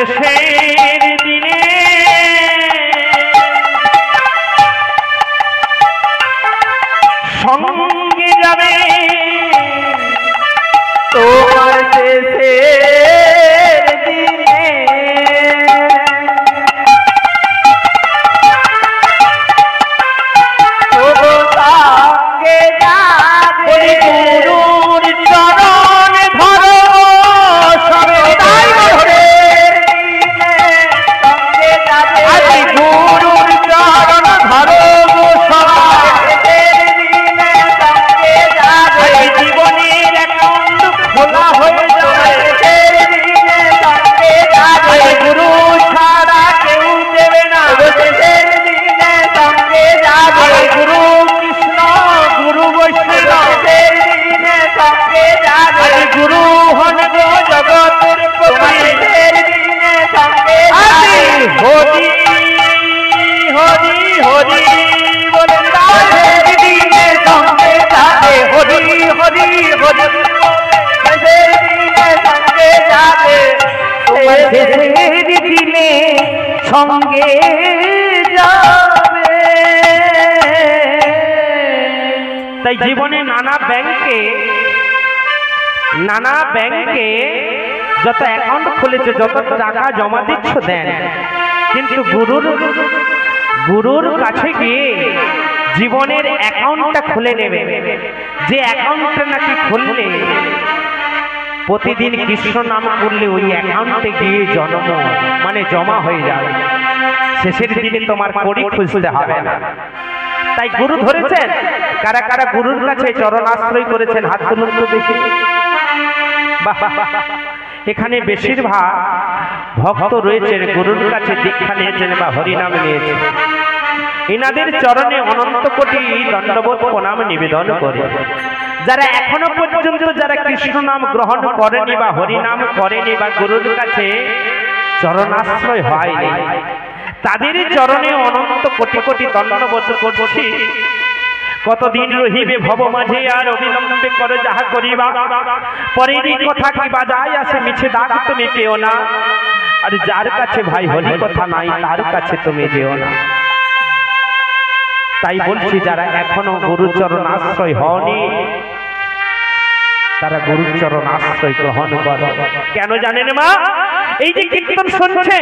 শেষের দিনে সঙ্গে যাবে তোমার শেষের দিনে সঙ্গে যাবে গুরুর চরণ ধরো সবে গুরুর চরণ ধরো জীবনের অ্যাকাউন্ট খোলা হয়ে যাবে গুরু ছাড়া কেউ দেবে না গুরু কৃষ্ণ গুরু বৈষ্ণব গুরু হন গো জগতের হরি হরি হরি বলে দিনে সঙ্গে যাবে হরি হরি হরি সঙ্গে যাবে দিনে সঙ্গে যাবে। তাই জীবনে নানা ব্যাংকে যত অ্যাকাউন্ট খুলেছে যত টাকা জমা দিচ্ছ দেন, কিন্তু গুরুর কাছে গিয়ে জীবনের অ্যাকাউন্টটা খুলে নেবে। যে অ্যাকাউন্টটা নাকি খুললে প্রতিদিন কৃষ্ণ নাম করলে ওই অ্যাকাউন্টে গিয়ে জমা হয়ে যাবে। শেষের দিনে তোমার কড়ি খুঁজতে হবে না। তাই গুরু ধরেছেন। কারা কারা গুরুর কাছে চরণ আশ্রয় করেছেন হাত তুলুন তো দেখি। এখানে বেশিরভাগ ভক্ত রয়েছেন গুরুর কাছে দীক্ষা নিয়েছেন বা হরিনাম নিয়েছেন। এনাদের চরণে অনন্ত কোটি দণ্ডবোধ প্রণাম নিবেদন করে। যারা এখনো পর্যন্ত যারা কৃষ্ণ নাম গ্রহণ করেনি বা হরিনাম করেনি বা গুরুর কাছে চরণাশ্রয় হয়নি, তাদের চরণে অনন্ত কোটি কোটি দণ্ডবোধ করছি। কতদিন রহিবে ভব মাঝে আর অবিলম্বে করো যাহা করিবা, পরেরই কথা কি বাজায় আসে মিছে দাগ তুমি পেও না। আর যার কাছে ভাই হরি কথা নাই তার কাছে তুমি যেও না। তাই বলছি যারা এখনো গুরুচরণ আশ্রয় হওনি তারা গুরুচরণ আশ্রয় গ্রহণ করো। কেন জানেন মা? এই যে কীর্তন শুনছে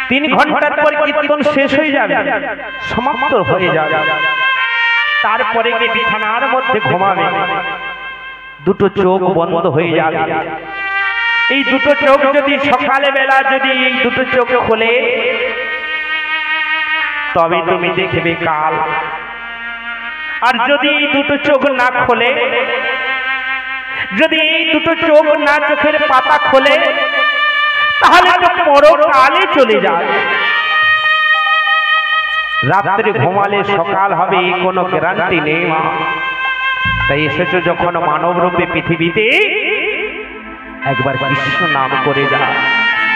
3 ঘন্টার পর কীর্তন শেষ হয়ে যাবে, সমাপ্ত হয়ে যাবে। তারপরে গিয়ে বিছানার মধ্যে ঘুমাবে, দুটো চোখ বন্ধ হয়ে যাবে। এই দুটো চোখ যদি সকালে বেলা যদি এই দুটো চোখ খোলে তবে তুমি দেখবে কাল। আর যদি এই দুটো চোখ না খোলে, যদি এই দুটো চোখ না চোখের পাতা খোলে, তাহলে তো পরকালে চলে যায়। রাত্রে ঘুমালে সকাল হবে কোনো গ্যারান্টি নেই। তাই এসেছো যখন মানব রূপে পৃথিবীতে, একবার কৃষ্ণ নাম করে যা,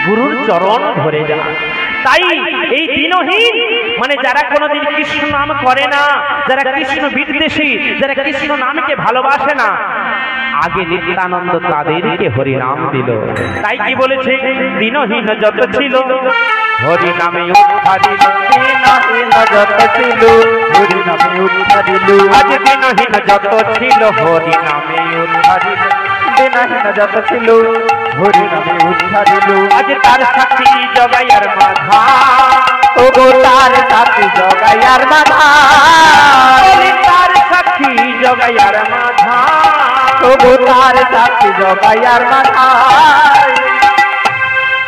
গুরুর চরণ ধরে যা। তাই এই দিনহীন মানে যারা কোনোদিন কৃষ্ণ নাম করে না, যারা কৃষ্ণ বিদ্বেষী, যারা কৃষ্ণ নামকে ভালোবাসে না, আগে নিত্যানন্দ তাদেরকে হরি নাম দিল। তাই কি বলেছে? দিনহীন যত ছিল হরি নামে উদ্ধারিল, দিনহীন যত ছিল হরি নামে উদ্ধারিল। আজ দিনহীন যত ছিল হরি নামে উদ্ধারিল, দিনহীন যত ছিল হরি নামে উদ্ধারিল। আজ তার সাক্ষী জগাইয়ার মাধা, ও গো তার সাক্ষী জগাইয়ার মাধা, তার সাক্ষী জগাইয়ার মাধা, ও গো তার সাক্ষী জগাইয়ার মাধা।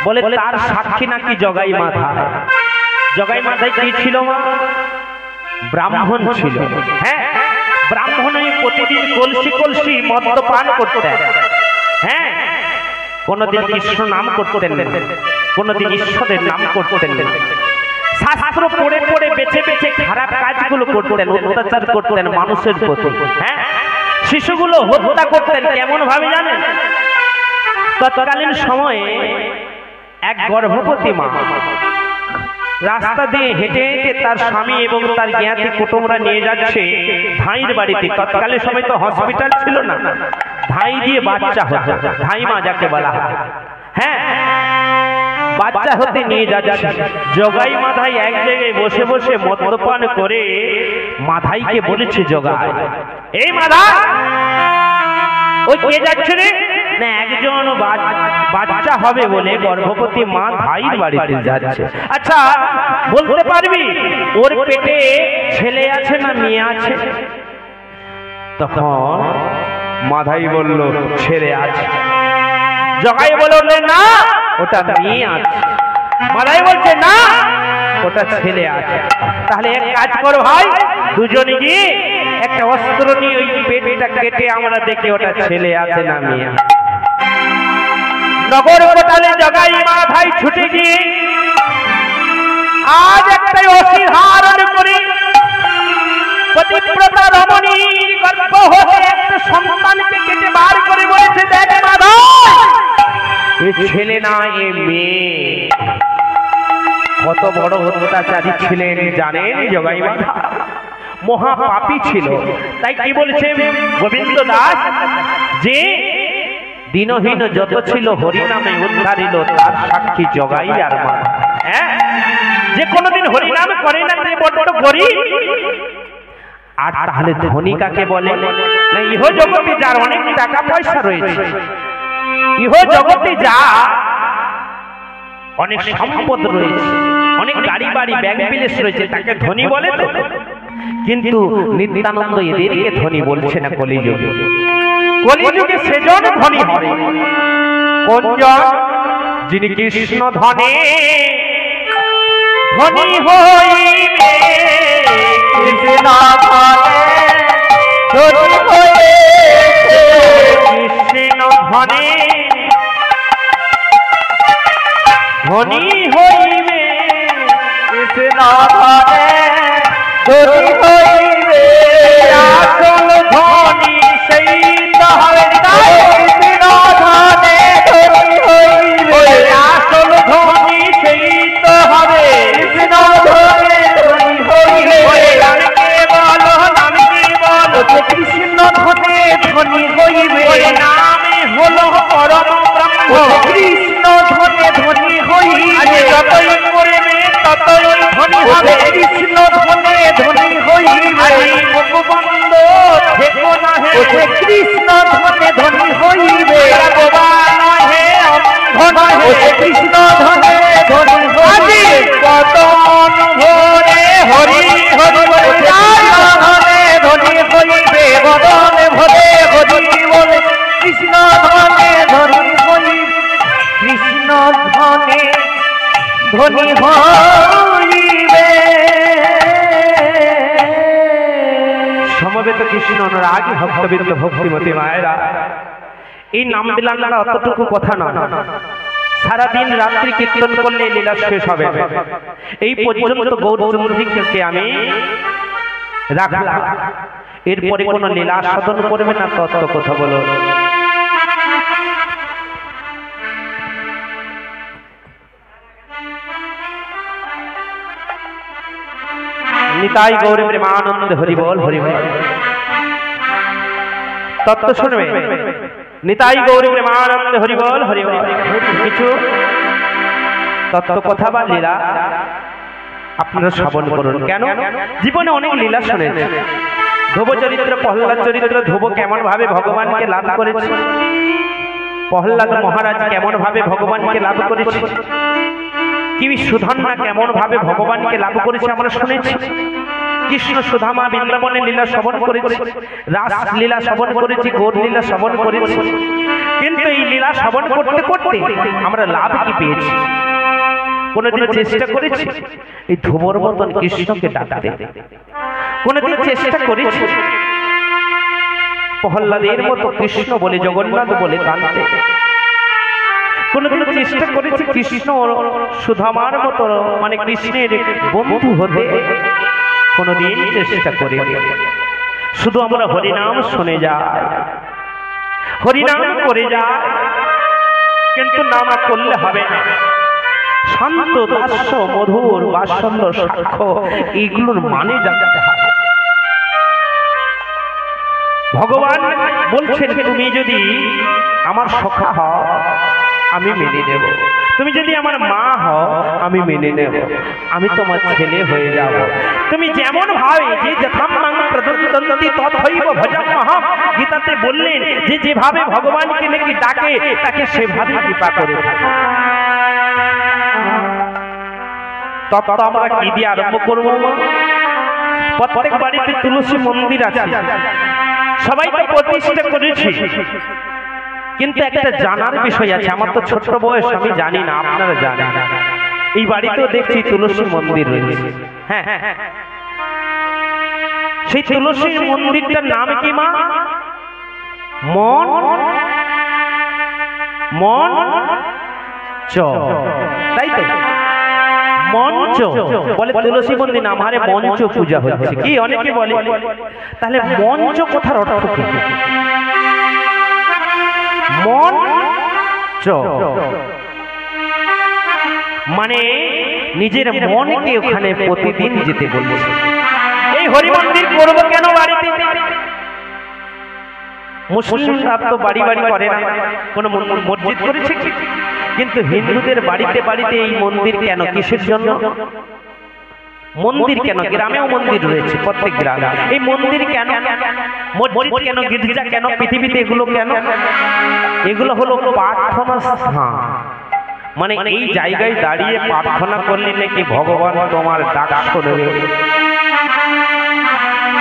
বলে তার সাক্ষী নাকি জগাই মাথা। জগাই মাথায় কি ছিল মা? ব্রাহ্মণ ছিল। হ্যাঁ, ব্রাহ্মণ প্রতিদিন কলসি কলসি মদ্যপান করতেন। হ্যাঁ, কোনদিন কৃষ্ণ নাম করতেন, কোনদিন ঈশ্বরের নাম করতেন। শাস্ত্র পড়ে পড়ে বেছে বেছে খারাপ কাজগুলো করতেন, অত্যাচার করতেন মানুষের প্রতি। হ্যাঁ, শিশুগুলো হত্যা করতেন। কেমন ভাবে জানেন? তৎকালীন সময়ে এক গর্ভবতী মা রাস্তা দিয়ে হেঁটে হেঁটে তার স্বামী এবং তার জ্ঞাতি কুটুমরা নিয়ে যাচ্ছে ধাঁইয়ের বাড়িতে। তৎকালীন সময় তো হসপিটাল ছিল না, ধাই দিয়ে বাচ্চা হতো, ধাইমা যাকে বলা হয়। হ্যাঁ, বাচ্চা হতে নিয়ে যাচ্ছে। জগাই মাধাই এক জায়গায় বসে বসে মদ্যপান করে মাধাইকে বলেছে, জগাই, এই মাধাই, ওই কে যাচ্ছে রে? না, একজন বাচ্চা হবে বলে গর্ভবতী মা ধাইর বাড়িতে যাচ্ছে। আচ্ছা বলতে পারবি ওর পেটে ছেলে আছে না মেয়ে আছে? তখন মাধাই বলল, ছেলে আছে। জগাই বলল, না ওটা মেয়ে আছে। মাধাই বলছে, না ওটা ছেলে আছে। তাহলে এক কাজ করো ভাই, দুজনে গিয়ে একটা অস্ত্র নিয়ে ওই পেটটা কেটে আমরা দেখি ওটা ছেলে আছে না মেয়ে আছে। নগর কোটালে জগাই মাধাই ছুটে গিয়ে আজ একটাই অসিধারণ করে পতিব্রতা রমণীর গর্ভ হতে একটা সন্তানকে কেটে বার করে বলেছে, দেখ মাধাই, এ ছেলে না এ মেয়ে। কত বড় অত্যাচারী ছিলেন জানেন জগাই মাধাই? মহাপাপী ছিল। তাই কি বলছে গোবিন্দ দাস, যে দিনহীন যত ছিল হরিনামে উদ্ধারিল, তার সাক্ষী জগাই আর মাধাই। হ্যাঁ, যে কোনোদিন হরিনাম করে না সে বড় গরিব। আর তাহলে ধনী কাকে বলে? না, ইহ জগতে যার অনেক টাকা পয়সা রয়েছে, ইহ জগতে যা অনেক সম্পদ রয়েছে, অনেক গাড়ি বাড়ি ব্যাংক বিলেস রয়েছে, তাকে ধনী বলে তো। কিন্তু নিত্যানন্দ এদেরকে ধনী বলছে না। কলিযুগে, কলিযুগে সেজন ধনী হবে কোনজন? যিনি কৃষ্ণ ধনে ধনী হইবে, কৃষ্ণ ধনে ধনী হইবে, কৃষ্ণ ধনে ধনী হইবে, কৃষ্ণ ধনে ধনী হইবে। আসল ধনী সেই তো হবে, কৃষ্ণ ধনে ধনী হইবে। আসল ধনী সেই তো হবে, কৃষ্ণ ধনে ধনী হইবে। নামকে বলো, নামকে বলো, কৃষ্ণ ধনে ধনী হইবে। নামে হলো পরম ব্রহ্ম, কৃষ্ণ ধনে ধনী হইবে। যতই করবে ততই ধনী হবে, কৃষ্ণ ধনে ধনী হইবে। মুখবন্ধ থেকো না হে, কৃষ্ণ ধনে ধনী হইবে। বোবা নহে, অন্ধ নহে, কৃষ্ণ ধনে ধনী হইবে। বদন ভরে হরি হরি বলে, ধনে ধনী হইবে। বদন ভরে হরি বলে, কৃষ্ণ ধনে ধনী হইবে, কৃষ্ণ ধনে ধনী হইবে। সমবেত কৃষ্ণ অনুরাগ ভক্তবৃন্দ, ভক্তিমতী মায়েরা, এই নাম বিলান্না অতটুকু কথা নয়। সারাদিন রাত্রি কীর্তন করলে লীলা শেষ হবে। এই পর্যন্ত গৌরচন্দ্রকে আমি রাখলাম, এরপরে কোনো লীলা সাধন করবে না। তত্ত্ব কথা বলো। নিতাই গৌর প্রেমানন্দ, হরি বল হরি বল। তত্ত্ব শুনবে, নিতাই গৌর প্রেমানন্দ, হরি বল হরি বল। কিছু তত্ত্ব কথা বা লীলা আপনারা শ্রবণ করুন। কেন? জীবনে অনেক লীলা শুনেছেন। ধ্রুব চরিত্র, প্রহ্লাদ চরিত্র, ধ্রুব কেমন ভাবে ভগবানকে লাভ করেছে, প্রহ্লাদ মহারাজ কেমন ভাবে ভগবানকে লাভ করেছে, কি সুধন্যা কেমন ভাবে ভগবানকে লাভ করেছে আমরা শুনেছি। কৃষ্ণ সুধামা বৃন্দাবনে লীলা শ্রবণ করেছি, রাস লীলা শ্রবণ করেছি, গৌর লীলা শ্রবণ করেছি। কিন্তু এই লীলা শ্রবণ করতে করতে আমরা লাভ কি পেয়েছি? কোনদিন চেষ্টা করেছি এই ধ্রুবর মতন কৃষ্ণকে ডাকতে? কোনদিন চেষ্টা করেছি প্রহ্লাদের মতো কৃষ্ণ বলে, জগন্নাথ বলে কাঁদতে? কোনদিন চেষ্টা করেছি কৃষ্ণ সুধামার মতো, মানে কৃষ্ণের বন্ধু হতে? কোনদিন চেষ্টা করি। শুধু আমরা হরিনাম শুনে যাই, হরিনাম করে যাই, কিন্তু নাম করলে হবে না। শান্ত দাস্য মধুর বাৎসল্য সাক্ষ্য, এইগুলোর মানে জানতে হবে। ভগবান বলছেন তুমি যদি আমার সখা হও আমি মেনে নেব, তুমি যদি আমার মা হও আমি মেনে নেব, আমি তোমার ছেলে হয়ে যাব। তুমি যেমন ভাবে যে যথাম্মাং প্রদত্তন্তি তথৈব ভজাম্যহম, গীতাতে বললেন যে যেভাবে ভগবানকে নাকি ডাকে তাকে সেভাবে কৃপা করে থাকে। তত আমরা কি দিয়ে আরম্ভ করবো? প্রত্যেক বাড়িতে তুলসী মন্দির আছে, সবাই তো প্রতিষ্ঠা করেছি, কিন্তু একটা জানার বিষয় আছে। আমার তো ছোট বয়স, আমি জানি না, আপনারা জানেন। এই বাড়িতেও দেখছি তুলসী মন্দির রয়েছে। হ্যাঁ, সেই তুলসী মন্দিরটার নাম কি মা? মন চ, তাই তো? মঞ্চ বলে তুলসী মন্দির নাম, আরে মঞ্চ পূজা হচ্ছে কি অনেকে বলে। তাহলে মঞ্চ কথার অর্থ কি? মঞ্চ মানে নিজের মনকে ওখানে প্রতিদিন যেতে বলছে। এই হরি মন্দির করবো কেন বাড়িতে? মুসলিমরা তো বাড়ি বাড়ি করে না, কোন মসজিদ করেছে, কিন্তু হিন্দুদের বাড়িতে বাড়িতে এই মন্দির কেন? কিসের জন্য মন্দির? কেন গ্রামেও মন্দির রয়েছে, প্রত্যেক গ্রামে। এই মন্দির কেন? মসজিদ কেন? গির্জা কেন? পৃথিবীতে এগুলো কেন? এগুলো হলো প্রার্থনা স্থান। মানে এই জায়গায় দাঁড়িয়ে প্রার্থনা করলে নাকি ভগবান তোমার ডাক শুনবে।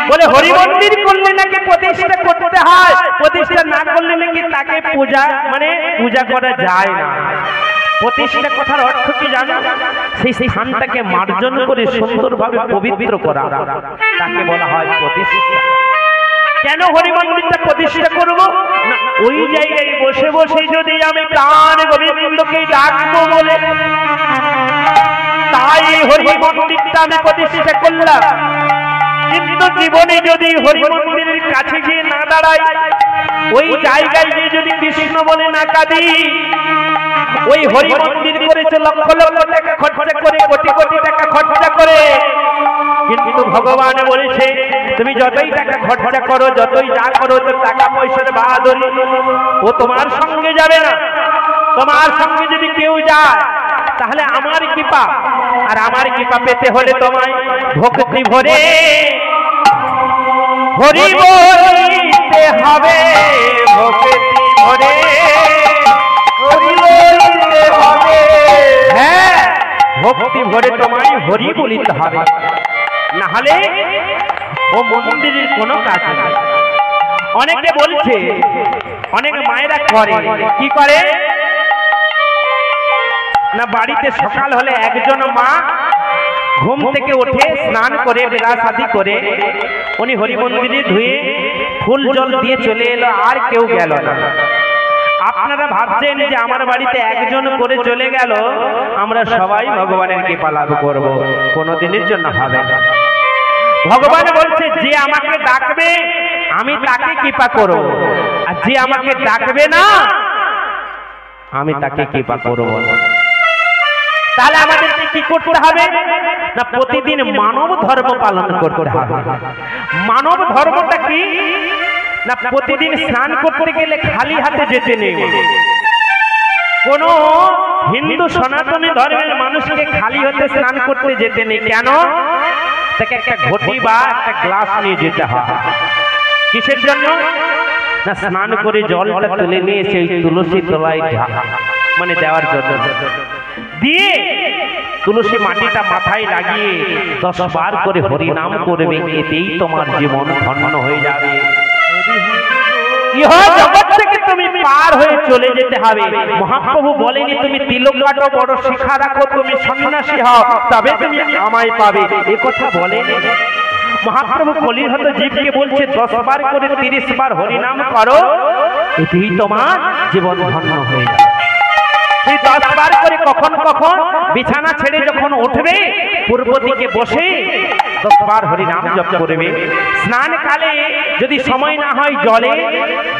বলে হরি মন্দির করলে নাকি প্রতিষ্ঠা করতে হয়, প্রতিষ্ঠা না করলে নাকি তাকে পূজা মানে পূজা করা যায় না। প্রতিষ্ঠা কথার অর্থ কি জানো? সেই স্থানটাকে মার্জন করে সুন্দরভাবে পবিত্র করা, তাকে বলা হয় প্রতিষ্ঠা। কেন হরি মন্দিরটা প্রতিষ্ঠা করব? না, ওই জায়গায় বসে বসে যদি আমি প্রাণ গোবিন্দকে ডাকবো বলে, তাই হরি মন্দিরটা আমি প্রতিষ্ঠা করলাম। কিন্তু জীবনে যদি হরি মন্দিরের কাছে গিয়ে না দাঁড়াই, ওই জায়গায় গিয়ে যদি কৃষ্ণ বলে না কাঁদি, ওই হরি মন্দির করেছে লক্ষ লক্ষ টাকা খরচা করে, কোটি কোটি টাকা খরচা করে, কিন্তু ভগবান বলেছে তুমি যতই টাকা খরচা করো, যতই যা করো, তো টাকা পয়সার বাহাদুরি ও তোমার সঙ্গে যাবে না। তোমার সঙ্গে যদি কেউ যায় তাহলে আমার কৃপা, আর আমার কৃপা পেতে হলে তোমায় ভক্তি ভরে হরি বলতে হবে, ভক্তি ভরে হরি বলতে হবে। হ্যাঁ, ভক্তি ভরে তোমায় হরি বলিতে হবে, না হলে ও মন্দিরের কোনো কাজ নেই। অনেকে বলছে, অনেক মায়েরা করে, কি করে না, বাড়িতে সকাল হলে একজন মা ঘুম থেকে উঠে স্নান করে বেলা শাদি করে উনি হরি মন্দিরে ধুয়ে ফুল জল দিয়ে চলে এলো, আর কেউ গেল না। আপনারা ভাবছেন যে আমার বাড়িতে একজন করে চলে গেল, আমরা সবাই ভগবানের কৃপা লাভ করব, কোনোদিনের জন্য হবে না। ভগবান বলছে যে আমাকে ডাকবে আমি তাকে কৃপা করব, আর যে আমাকে ডাকবে না আমি তাকে কৃপা করব না। তাহলে আমাদেরকে কি করতে হবে না, প্রতিদিন মানব ধর্ম পালন করতে হবে। মানব ধর্মটা কি না, প্রতিদিন স্নান করতে গেলে খালি হাতে যেতে নেই। কোন হিন্দু সনাতনী ধর্মের মানুষকে খালি হাতে স্নান করতে যেতে নেই। কেন? তাকে একটা ঘটি বা একটা গ্লাস নিয়ে যেতে হয়। কিসের জন্য না, স্নান করে জলটা তুলে নিয়ে সেই তুলসী তলায় মানে দেওয়ার জন্য, দিয়ে তুলসী মাটিটা মাথায় লাগিয়ে 10 বার করে হরি নাম করবে, এতেই তোমার জীবন ধন্য হয়ে যাবে। ইহ জগৎ থেকে তুমি পার হয়ে চলে যেতে হবে। মহাপ্রভু বলেনি তুমি তিলক কাটো, বড় শিখা রাখো, তুমি সন্ন্যাসী হও, তবে তুমি আমায় পাবে, এ কথা বলেনি। মহাপ্রভু কলিহত জীবকে বলছে 10 বার করে 30 বার হরিনাম করো, এতেই তোমার জীবন ধন্য হয়ে যাবে। সেই 10 বার করে কখন কখন বিছানা ছেড়ে যখন উঠবে, পূর্ব দিকে বসে 10 বার হরি নাম জপ করবে। স্নান কালে যদি সময় না হয় জলে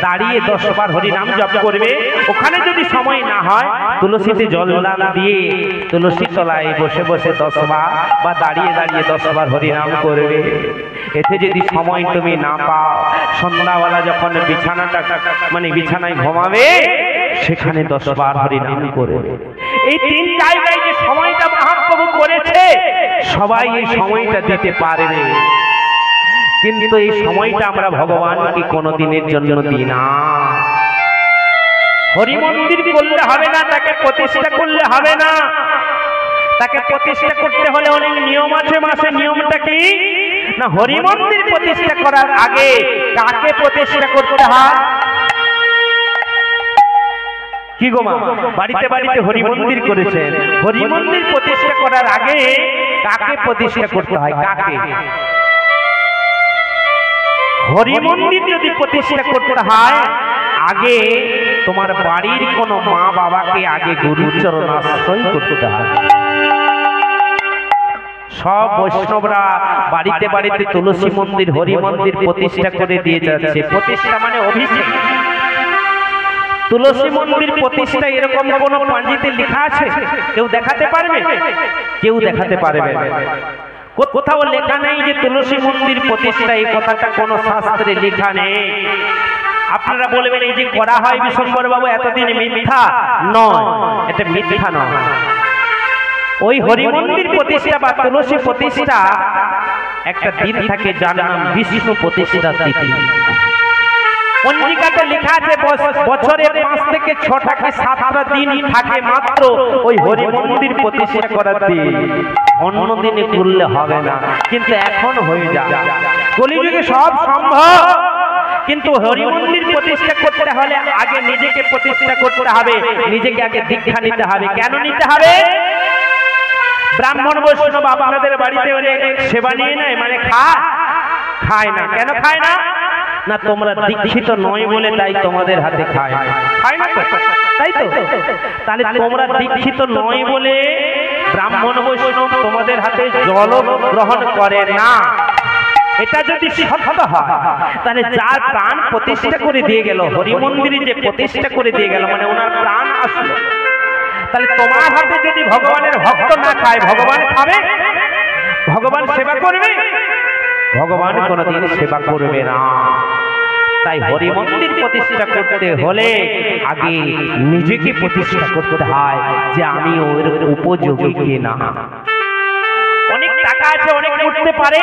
দাঁড়িয়ে 10 বার হরি নাম জপ করবে। ওখানে যদি সময় না হয় তুলসীতে জল দিয়ে তুলসী তলায় বসে বসে 10 বার বা দাঁড়িয়ে দাঁড়িয়ে 10 বার হরি নাম করবে। এতে যদি সময় তুমি না পাও, সন্ধ্যাবেলা যখন বিছানায় ঘুমাবে সেখানে 10 বার হরি নাম করবে। এই 3 জায়গায় যে সময়টা মহাপ্রভু করেছে সবাই এই সময়টা দিতে পারবে, কিন্তু এই সময়টা আমরা ভগবানকে কোনোদিনের জন্য দিই না। হরি মন্দির করলে হবে না, তাকে প্রতিষ্ঠা করলে হবে না। তাকে প্রতিষ্ঠা করতে হলে অনেক নিয়ম আছে। মাসে নিয়মটা কি না, হরি মন্দির প্রতিষ্ঠা করার আগে কাকে প্রতিষ্ঠা করতে হয়? কি গো মা, বাড়িতে বাড়িতে হরি মন্দির করেছেন, হরি মন্দির প্রতিষ্ঠা করার আগে কাকে প্রতিষ্ঠা করতে হয়? কাকে? হরি মন্দির যদি প্রতিষ্ঠা করতে হয় আগে তোমার বাড়ির কোনো মা বাবাকে আগে গুরুচরণ আশ্রয় করতে হয়। সব বৈষ্ণবরা বাড়িতে বাড়িতে তুলসী মন্দির হরি মন্দির প্রতিষ্ঠা করে দিয়ে যাচ্ছে। প্রতিষ্ঠা মানে অভিষেক। তুলসী মন্দির প্রতিষ্ঠা এরকম কোন পাঞ্জিতে লেখা আছে? কেউ দেখাতে পারবে? কেউ দেখাতে পারবে? কোথাও লেখা নেই যে তুলসী মন্দির প্রতিষ্ঠা, এই কথাটা কোন শাস্ত্রে লেখা নেই। আপনারা বলবেন এই যে করা হয় বিশ্বম্বর বাবু এতদিন মিথ্যা নয়, এটা মিথ্যা নয়। ওই হরি মন্দির প্রতিষ্ঠা বা তুলসী প্রতিষ্ঠা একটা দিন থাকে যার নাম বিষ্ণু প্রতিষ্ঠা তিথি। পঞ্জিকাতে লেখা আছে বছরে 5 থেকে 6টা কি 7টা দিন থাকে মাত্র ওই হরি মন্দির প্রতিষ্ঠা করার দিন। অন্য দিনে করলে হবে না, কিন্তু এখন হয়ে যায়। কলিযুগে সব সম্ভব, কিন্তু হরি মন্দির প্রতিষ্ঠা করতে হলে আগে নিজেকে প্রতিষ্ঠা করতে হবে, নিজেকে আগে দীক্ষা নিতে হবে। কেন নিতে হবে? ব্রাহ্মণ বৈষ্ণব আপনাদের বাড়িতে সেবা নিয়ে নেয়, মানে খায় না। কেন খায় না? না তোমরা দীক্ষিত নয় বলে তাই তোমাদের হাতে খায় না, তাই তো? তাহলে তোমরা দীক্ষিত নয় বলে ব্রাহ্মণ বৈষ্ণব তোমাদের হাতে জল গ্রহণ করে না। এটা যদি সত্য হয় তাহলে যার প্রাণ প্রতিষ্ঠা করে দিয়ে গেল, হরি মন্দিরে যে প্রতিষ্ঠা করে দিয়ে গেল, মানে ওনার প্রাণ আসলো, তাহলে তোমার হাতে যদি ভগবানের ভক্ত না খায়, ভগবান খাবে? ভগবান সেবা করবে? ভগবান কোনদিন সেবা করবে না। তাই হরি মন্দির প্রতিষ্ঠা করতে হলে আগে নিজেকে প্রতিষ্ঠা করতে হয় যে আমি ওর উপযোগী কিনা। অনেক টাকা আছে, অনেক করতে পারে,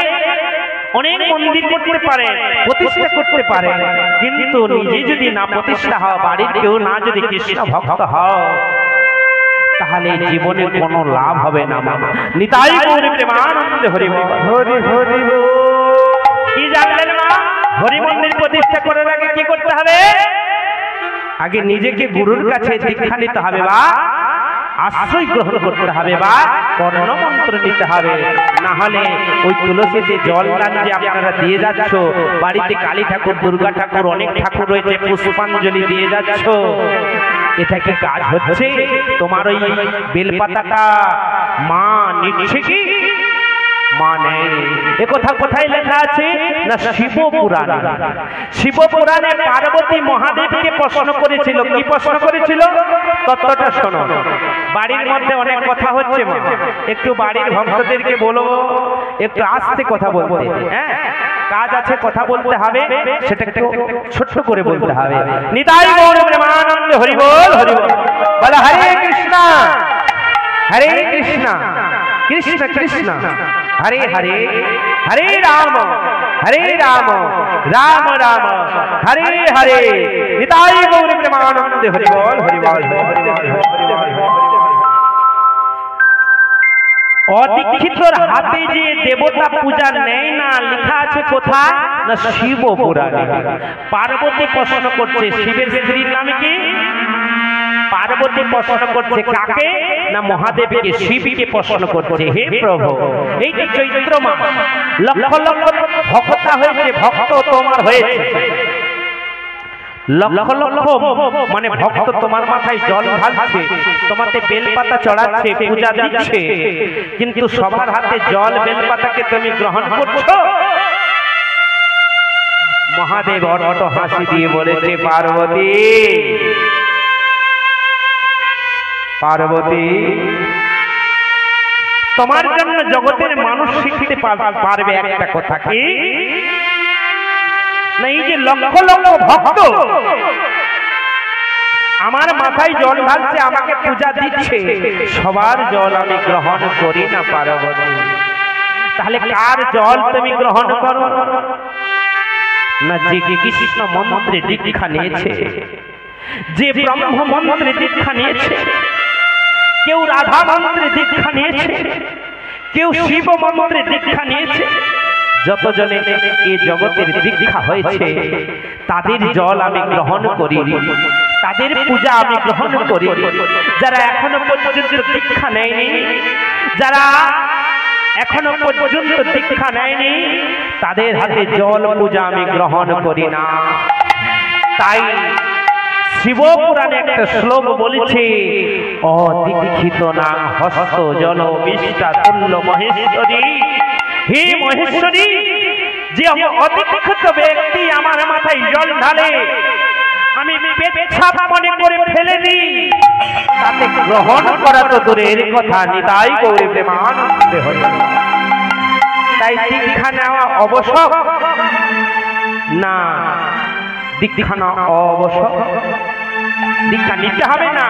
অনেক মন্দির করতে পারে, প্রতিষ্ঠা করতে পারে, কিন্তু নিজে যদি না প্রতিষ্ঠা হয়, বাড়ির কেউ না যদি কৃষ্ণ ভক্ত হয়, তাহলে জীবনে কোনো লাভ হবে না। নিতাই গৌর প্রেমানন্দে হরি বল, হরি হরি বল। কি জানলেন মা? হরি মন্দির প্রতিষ্ঠা করার আগে কি করতে হবে? আগে নিজেকে গুরুর কাছে দীক্ষা নিতে হবে বা আশ্রয় গ্রহণ করতে হবে বা কর্ণ মন্ত্র নিতে হবে। না হলে ওই তুলসীতে জল দান যে আপনারা দিয়ে যাচ্ছ, বাড়িতে কালী ঠাকুর, দুর্গা ঠাকুর, অনেক ঠাকুর রয়েছে, পুষ্পাঞ্জলি দিয়ে যাচ্ছ, এটা কি কাজ হচ্ছে? তোমার ওই বেলপাতাটা মা নিচ্ছে কি? মা নেই। এ কথা কোথায় লেখা আছে? না শিব পুরাণে। শিব পুরাণে পার্বতী মহাদেবকে প্রশ্ন করেছিল। কি প্রশ্ন করেছিল? তত্ত্বটা শোনো। বাড়ির মধ্যে অনেক কথা হচ্ছে মা, একটু বাড়ির ভক্তদেরকে বলো একটু আস্তে কথা বলতে। হ্যাঁ, কাজ আছে, কথা বলতে হবে, সেটা একটু ছোট্ট করে বলতে হবে। নিতাই গৌর প্রেমানন্দে হরি বল, হরি বল। বলে হরে কৃষ্ণ হরে কৃষ্ণ কৃষ্ণ কৃষ্ণ হরে হরে, হরে রাম রাম রাম হরে হরে। নিতাই গৌর প্রেমানন্দে হরি বল, হরি বল। অদীক্ষিতর হাতে যে দেবতা পূজা নেয় না, লেখা আছে কোথায়? না শিব পুরাণে। পার্বতী প্রশ্ন করছে, শিবের স্ত্রীর নাম কি? পার্বতী প্রশ্ন করছে কাকে? না মহাদেবকে, শিবকে প্রশ্ন করছে, হে প্রভু এই যে চৈত্র মাস লক্ষ লক্ষ ভক্তা হয়েছে, ভক্ত তোমার হয়েছে, লক্ষ লক্ষ মানে ভক্ত তোমার মাথায় জল ঢালছে, তোমাতে বেলপাতা চড়াচ্ছে, পূজা দিচ্ছে, কিন্তু সবার হাতে জল বেলপাতাকে তুমি গ্রহণ করছো। মহাদেব অট্ট হাসি দিয়ে বলেছে, পার্বতী পার্বতী, তোমার জন্য জগতের মানুষ শিখতে পারবে একটা কথা, কি না এই যে লক্ষ লক্ষ ভক্ত আমার মাথায় জল ঢালছে, আমাকে পূজা দিচ্ছে, সবার জল আমি গ্রহণ করি না পার্বতী। তাহলে কার জল তুমি গ্রহণ করো না? যে কৃষ্ণ মন্ত্রে দীক্ষা নিয়েছে, যে ব্রহ্ম মন্ত্রে দীক্ষা নিয়েছে, কেউ রাধা মন্ত্রে দীক্ষা নিয়েছে, কেউ শিব মন্ত্রে দীক্ষা নিয়েছে, যতজনে এই জগতের দীক্ষা হয়েছে তাদের জল আমি গ্রহণ করি, তাদের পূজা আমি গ্রহণ করি। যারা এখনো পর্যন্ত দীক্ষা নেয়নি, যারা এখনো পর্যন্ত দীক্ষা নেয়নি, তাদের হাতে জল পূজা আমি গ্রহণ করি না। তাই শিবপুরাণে একটা শ্লোক বলেছে, অদীক্ষিত না হস্ত জল বিষ্টা তুল্য মহেশ্বরী। হে মহেশ্বরী, যে অদীক্ষিত ব্যক্তি আমার মাথায় জল ঢালে, আমি পেচ্ছাপ মনে করে ফেলে দিই, তাতে গ্রহণ করা তো দূরের কথা, নিতাই গৌর প্রেমানন্দে হয়। তাই দীক্ষা নেওয়া আবশ্যক না? দীক্ষা নেওয়া আবশ্যক? দীক্ষা নিতে হবে না?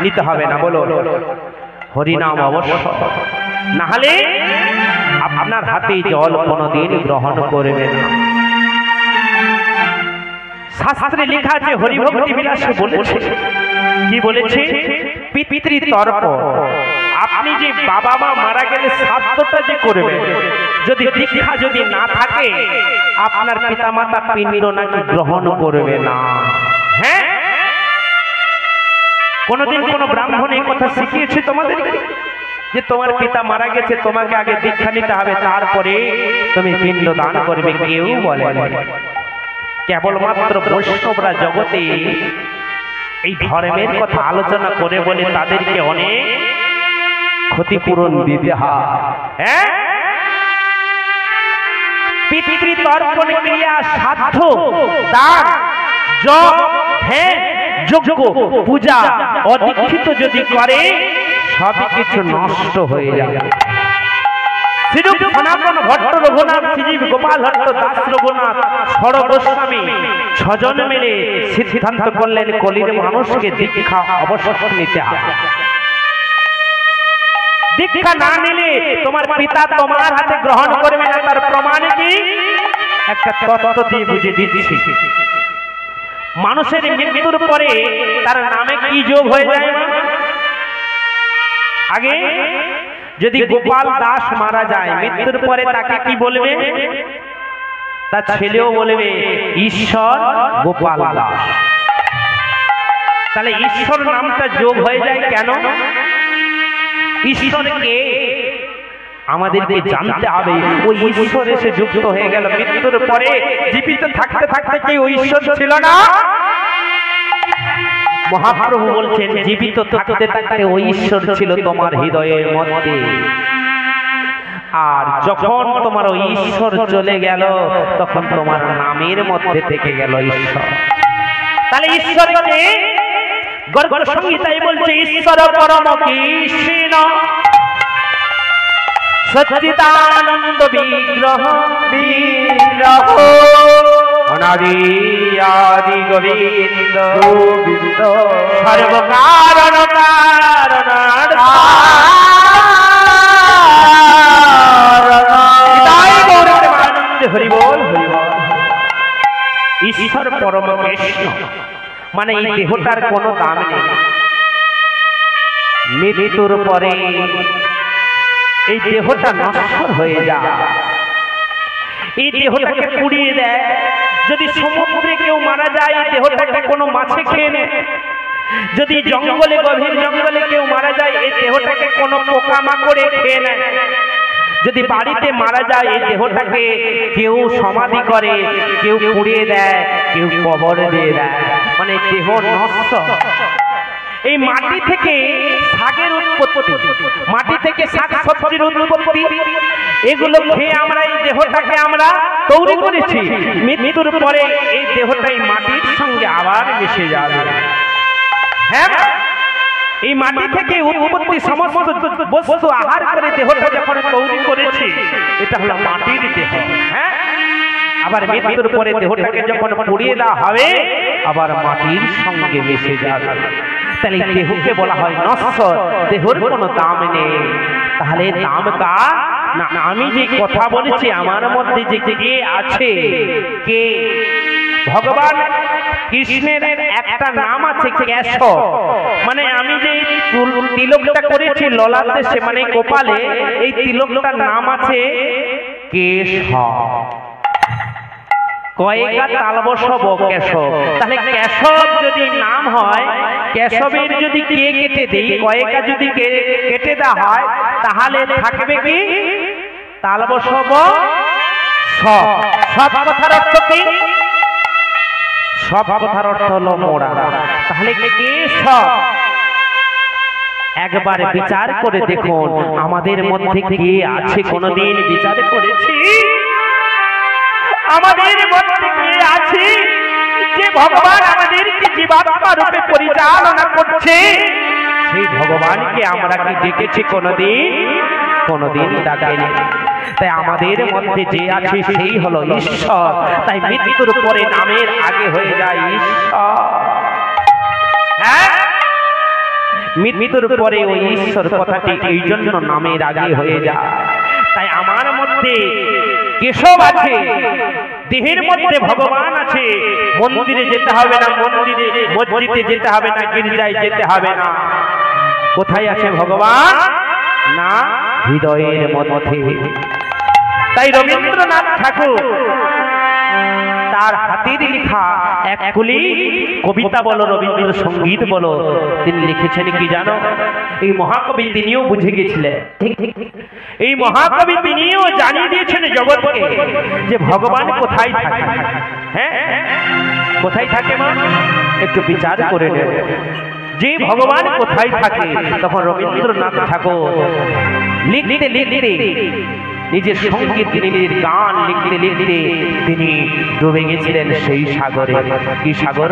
নিতে হবে না, বলো। হরিনাম আবশ্যক, না হলে আপনার হাতে জল কোনদিন গ্রহণ করবেন না। শাস্ত্রে লেখা আছে, হরিভক্তি বিলাসে বলেছে, কি বলেছে? পিতৃতর্প, আপনি যে বাবা মা মারা গেলে শ্রাদ্ধটা যে করবেন, যদি দীক্ষা যদি না থাকে, আপনার পিতামাতা পিণ্ড নাকি গ্রহণ করবে না। হ্যাঁ, কোনদিন কোন ব্রাহ্মণ এই কথা শিখিয়েছে তোমাদের যে তোমার পিতা মারা গেছে, তোমাকে আগে দীক্ষা নিতে হবে, তারপরে তুমি পিণ্ড দান করবে? কেউ বলে না। কেবলমাত্র বৈষ্ণবরা জগতে এই ধর্মের কথা আলোচনা করে বলে তাদেরকে অনেক ক্ষতিপূরণ দিতে হয়। হ্যাঁ, পিতৃতর্পণ ক্রিয়া, সাধ্য, দান, যপ, ধ্যান, যজ্ঞ, পূজা অদীক্ষিত যদি করে, সবকিছু নষ্ট হয়ে যাবে। শ্রীরূপ সনাতন ভট্ট রঘুনাথ, শ্রীজীব গোপাল ভট্ট, দাস রঘুনাথ, ষড় গোস্বামী ছজন মিলে সিদ্ধান্ত করলেন, কলির মানুষকে দীক্ষা অবশ্যক নিতে হবে। দীক্ষা না নিলে তোমার পিতা তোমার হাতে গ্রহণ করবে না। তার প্রমাণ কি? একটা তত্ত্ব দিয়ে বুঝে দিচ্ছি। মানুষের মৃত্যুর পরে তার নামে কি যোগ হয়ে যায়? আগে যদি গোপাল দাস মারা যায়, মৃত্যুর পরে তাকে কি বলবে? তার ছেলেও বলবে ঈশ্বর গোপাল দাস। তাহলে ঈশ্বর নামটা যোগ হয়ে যায় কেন? ঈশ্বরকে আমাদেরকে জানতে হবে, ওই ঈশ্বর এসে যুক্ত হয়ে গেল। মৃত্যুর পরে জীবিত থাকতে থাকতে কি ওই ঈশ্বর ছিল না? মহাপ্রভু বলছেন, জীবিত থাকতে থাকতে ওই ঈশ্বর ছিল তোমার হৃদয়ের মধ্যে, আর যখন তোমার ওই ঈশ্বর চলে গেল, তখন তোমার নামের মধ্যে থেকে গেল ঈশ্বর। তাহলে ঈশ্বরকে গর্গ সংহিতায় বলছে, ঈশ্বর পরম কৃষ্ণ সচ্চিদানন্দ বিগ্রহ বিগ্রহ অনাদি আদি গোবিন্দ গোবিন্দ সর্ব কারণ কারণার্থ হরি বল হরি বল। ঈশ্বর পরম কৃষ্ণ মানে এই দেহটার কোনো দাম নেই। মৃত্যুর পরে এই দেহটা নশ্বর হয়ে যায়, এই দেহটাকে পুড়িয়ে দেয়। যদি সমুদ্রে কেউ মারা যায়, এই দেহটাকে কোনো মাছে খেয়ে নেয়। যদি জঙ্গলে, গভীর জঙ্গলে কেউ মারা যায়, এই দেহটাকে কোনো পোকামাকড়ে খেয়ে নেয়। যদি বাড়িতে মারা যায় এই দেহটাকে কেউ সমাধি করে, কেউ পুড়িয়ে দেয়, কেউ কবর দিয়ে দেয়, মানে দেহ নষ্ট। এই মাটি থেকে শাকের উৎপত্তি, মাটি থেকে শাক সবজির উৎপত্তি, এগুলো খেয়ে আমরা এই দেহটাকে আমরা তৈরি করেছি। মৃত্যুর পরে এই দেহটাই মাটির সঙ্গে আবার মিশে যাবে। হ্যাঁ, এই মাটি থেকে উৎপত্তি সমস্ত বস্তু আহার করে দেহটা যখন তৈরি করেছি, এটা হলো মাটির দেহ। হ্যাঁ, আবার মৃত্যুর পরে দেহটাকে যখন পুড়িয়ে দেওয়া হবে আবার মাটির সঙ্গে মিশে যাবে। তাহলে দেহকে বলা হয় নশ্বর, দেহর কোনো দাম নেই। তাহলে দাম কার? না, আমি যে কথা বলেছি আমার মধ্যে যে কে আছে, কে? ভগবান কৃষ্ণের একটা নাম আছে কেশব, মানে আমি যে তিলকটা করেছি ললাট দেশে মানে কপালে, এই তিলকটার নাম আছে কেশব। কয়েকা তালবসব কেশব। তাহলে কেশব যদি নাম হয়, কেশবের যদি কে কেটে দেই, কয়েকা যদি কেটে দেওয়া হয়, তাহলে থাকবে কি? তালবসব সব। সব কথার অর্থ কি? সব কথার অর্থ হলো মোড়া। তাহলে কেশব। একবার বিচার করে দেখুন আমাদের মধ্যে কে আছে, কোনদিন বিচার করেছি? আমাদের মধ্যে কে আছে যে ভগবান আমাদেরকে জীবাত্মা রূপে পরিচালনা করছে? সেই ভগবানকে আমরা কি ডেকেছি কোনদিন? কোনদিন ডাকেনি। তাই আমাদের মধ্যে যে আছে সেই হলো ঈশ্বর। তাই মৃত্যুর পরে নামের আগে হয়ে যায় ঈশ্বর। হ্যাঁ, মৃত্যুর পরে ওই ঈশ্বর কথাটি এই জন্য নামের আগে হয়ে যায়। তাই আমার মধ্যে কেশব আছে, দেহের মধ্যে ভগবান আছে। মন্দিরে যেতে হবে না, মসজিদে যেতে হবে না, গির্জায় যেতে হবে না। কোথায় আছে ভগবান? না, হৃদয়ের মধ্যে। তাই রবীন্দ্রনাথ ঠাকুর তার হাতের লেখা এক কুলি কবিতা বলো, রবীন্দ্রসঙ্গীত বলো, তিনি লিখেছেন কি জানো? এই মহাকবি তিনিও বুঝে গেছিলেন। এই মহাকবি তিনিও জানিয়ে দিয়েছেন জগৎকে যে ভগবান কোথায় থাকে। হ্যাঁ, কোথায় থাকে মা? একটু বিচার করে নেব যে ভগবান কোথায় থাকে। তখন রবীন্দ্রনাথ ঠাকুর লিখতে লিখতে নিজের সঙ্গীত, নিজের গান লিখতে লিখতে তিনি ডুবে গেছিলেন সেই সাগরে। কি সাগর?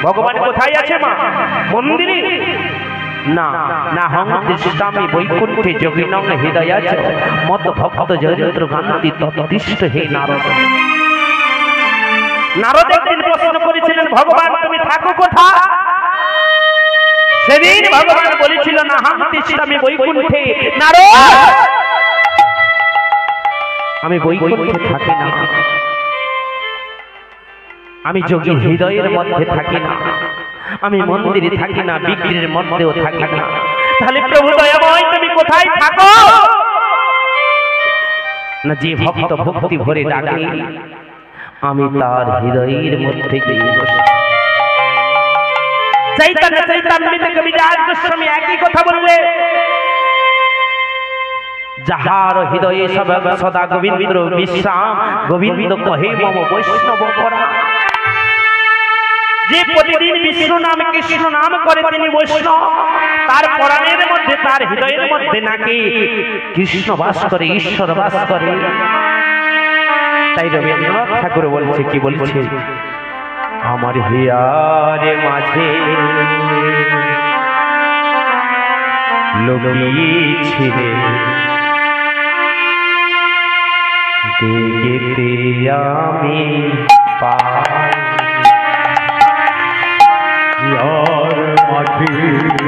ভগবান কোথায় আছে মা? মন্দিরে না, না হং দৃষ্টামি বৈকুণ্ঠে যোগিনং হৃদয়াচ মত ভক্ত জয়ন্ত্র গান্তি তৎতিষ্ঠ হে নারদ। নারদ একদিন প্রশ্ন করেছিলেন, ভগবান তুমি থাকো কোথায়? সেদিন ভগবান বলেছিল, না হং দৃষ্টামি বৈকুণ্ঠে। নারদ, আমি বৈকুণ্ঠে থাকি না, আমি যোগী হৃদয়ের মধ্যে থাকি না, আমি মন্দিরে থাকি না, বিগ্রহের মধ্যেও থাকি না। তাহলে প্রভু দয়াময় তুমি কোথায় থাকো? না, যে ভক্ত ভক্তি ভরে ডাকে আমি তার হৃদয়ের মধ্যে গিয়ে বসি। চৈতন্য চৈতন্যমৃত কবিরাজ গোস্বামী একই কথা বললে, যাহার হৃদয়ে সদা গোবিন্দ বিশ্রাম, গোবিন্দ কহে মম বৈষ্ণব পরা। যে প্রতিদিন বিষ্ণু নাম কৃষ্ণ নাম করে তিনি বৈষ্ণব। তার পরাণের মধ্যে, তার হৃদয়ের মধ্যে নাকি কৃষ্ণ বাস করে, ঈশ্বর বাস করে। তাই রবীন্দ্রনাথ ঠাকুর বলছে, কি বলছে? আমার হিয়ারে মাঝে লুকিয়েছিলে, দেখতে আমি পাই। হিয়ার মাঝে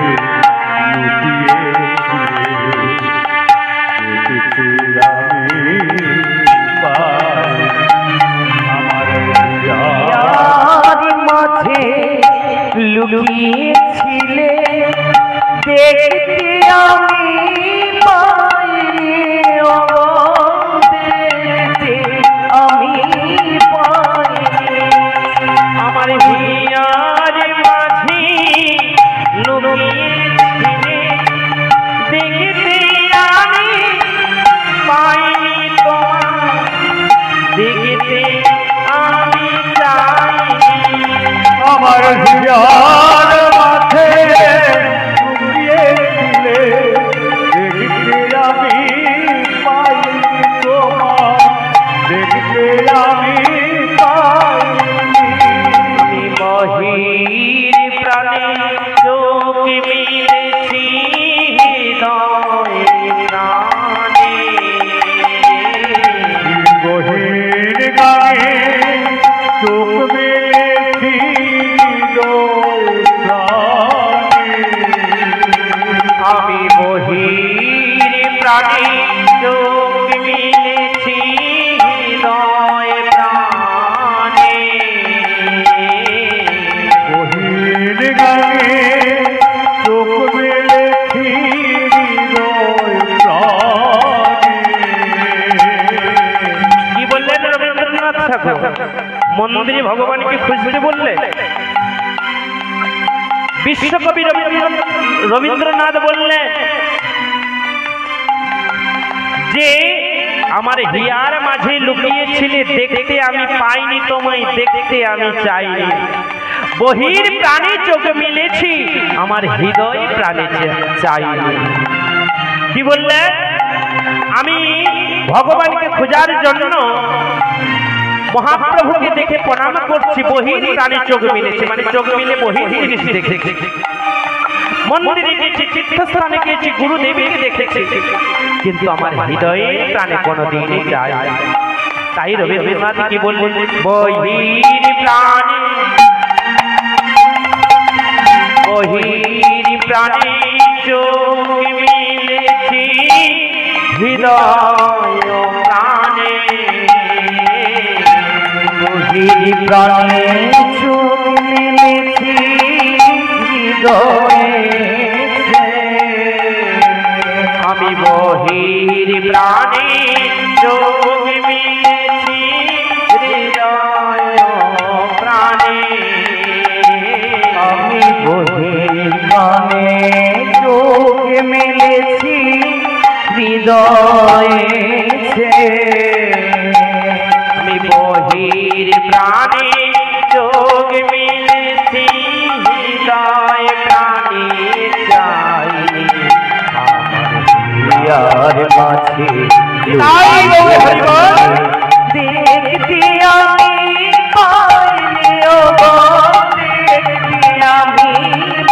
লুকিয়েছিলে, দেখতে আমি পাই। আমার হিয়ার মাঝে লুকিয়েছিলে, দেখতে আমি পাই। দেখতে আমি পাই। আমার হিয়ার মাঝে লুকিয়েছিলে, দেখতে আমি হিয়ার মাঝে লুকিয়েছিলে দেখতে আমি পাইনি তোমার দেখতে আমি পাইনি বহির প্রাণে চোখ মিলেছি হৃদয় প্রাণে গহীন গানে চোখ মেলেছি হৃদয় প্রাণে আমি বহির প্রাণে চোখ মিলেছি হৃদয় প্রাণে গহীন গানে চোখ মেলেছি হৃদয় প্রাণে কি বললেন রবীন্দ্রনাথ ঠাকুর? মন্দিরে ভগবানকে খুঁজতে বললে। বিশ্বকবি রবীন্দ্রনাথ বললেন যে আমার হিয়ার মাঝে লুকিয়েছিলে দেখতে আমি পাইনি তোমায় দেখতে আমি চাইনি বহির প্রাণে চোখ মিলেছি আমার হৃদয় প্রাণে চাইনি। কি বললে? আমি ভগবানকে খোঁজার জন্য মহাপ্রভুকে দেখে প্রণাম করছি বহির প্রাণে চোখ মিলেছে মানে চোখ মিলে বহির জিনিস দেখেছি মন্দিরে গেছি তীর্থস্থানে গেছি গুরুদেবকে দেখেছি কিন্তু আমার হৃদয়ে প্রাণে কোনোদিনই যায় তাই রবীন্দ্রনাথ কি বললেন বহির প্রাণে চোখ মিলেছি হৃদয় প্রাণে বহির প্রাণে চোখ মিলেছি হৃদয়ে আমি বহির প্রাণে চোখ মিলেছি হৃদয় প্রাণে আমি বহির প্রাণে চোখ মিলেছি হৃদয়ে আমি বহির প্রাণে চোখ মিলেছি হৃদয় প্রাণে চাইনি হিয়ার মাঝে তাই বলে হরিবল দেখতে আমি পাইনি ও গো দেখতে আমি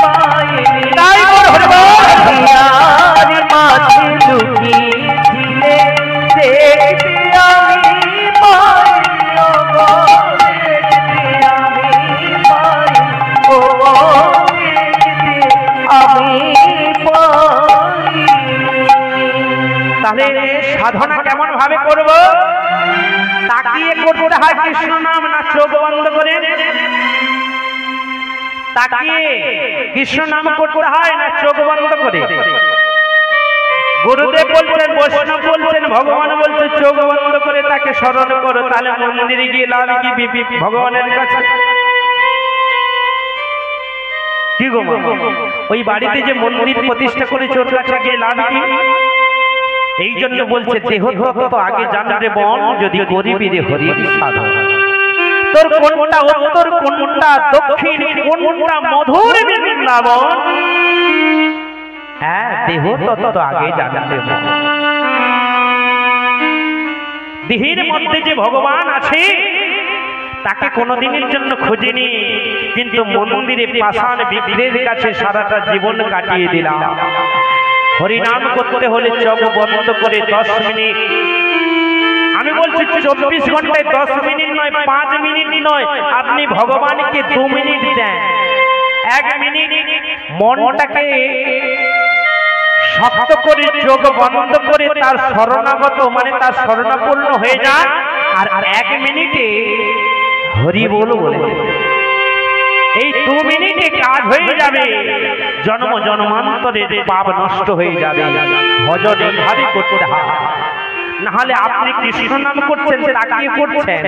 পাইনি তাই বলে হরিবল হিয়ার মাঝে লুকিয়েছিলে দেখতে আমি পাইনি ও গো দেখতে আমি পাইনি ও দেখতে আমি পাইনি। তাহলে সাধনা কেমন ভাবে করব? তাকিয়ে করতে হয় কৃষ্ণ নাম না চোখ বন্ধ করে? তাকিয়ে কৃষ্ণ নাম করতে হয় না চোখ বন্ধ করে? গুরুদেব বলছেন, বৈষ্ণব বলছেন, ভগবান বলছে চোখ বন্ধ করে তাকে স্মরণ করো। তাহলে মন্দিরে গিয়ে লাভ কি ভগবানের কাছে? কি গো ওই বাড়িতে যে মন্দির প্রতিষ্ঠা করেছে ওর কাছে গিয়ে লাভ কি? এই জন্য বলছে দেহ তো আগে জানবে বন যদি গরিবী রে হরি সাধন। তোর কোনটা উত্তর কোনটা দক্ষিণ কোনটা মধুর বৃন্দাবন, হ্যাঁ দেহ তত আগে জানবে বন। দেহের মধ্যে যে ভগবান আছে তাকে কোনোদিনের জন্য খুঁজিনি, কিন্তু মন্দিরে পাষাণ বিগ্রহের কাছে সারাটা জীবন কাটিয়ে দিলাম। হরিনাম করতে হলে চোখ বন্ধ করে 10 মিনিট, আমি বলছি 24 ঘন্টায় 10 মিনিট নয়, 5 মিনিট নয়, আপনি ভগবানকে 2 মিনিট দেন। 1 মিনিট মনটাকে শক্ত করে চোখ বন্ধ করে তার শরণাগত মানে তার শরণাপন্ন হয়ে যান, আর 1 মিনিটে হরি বল বলে এই 2 মিনিটে কাজ হয়ে যাবে। জন্ম জন্মান্তরের পাপ নষ্ট হয়ে যাবে। ভজন এইভাবে করতে হয়, না হলে আপনি কৃষ্ণ নাম করছেন তাকিয়ে করছেন,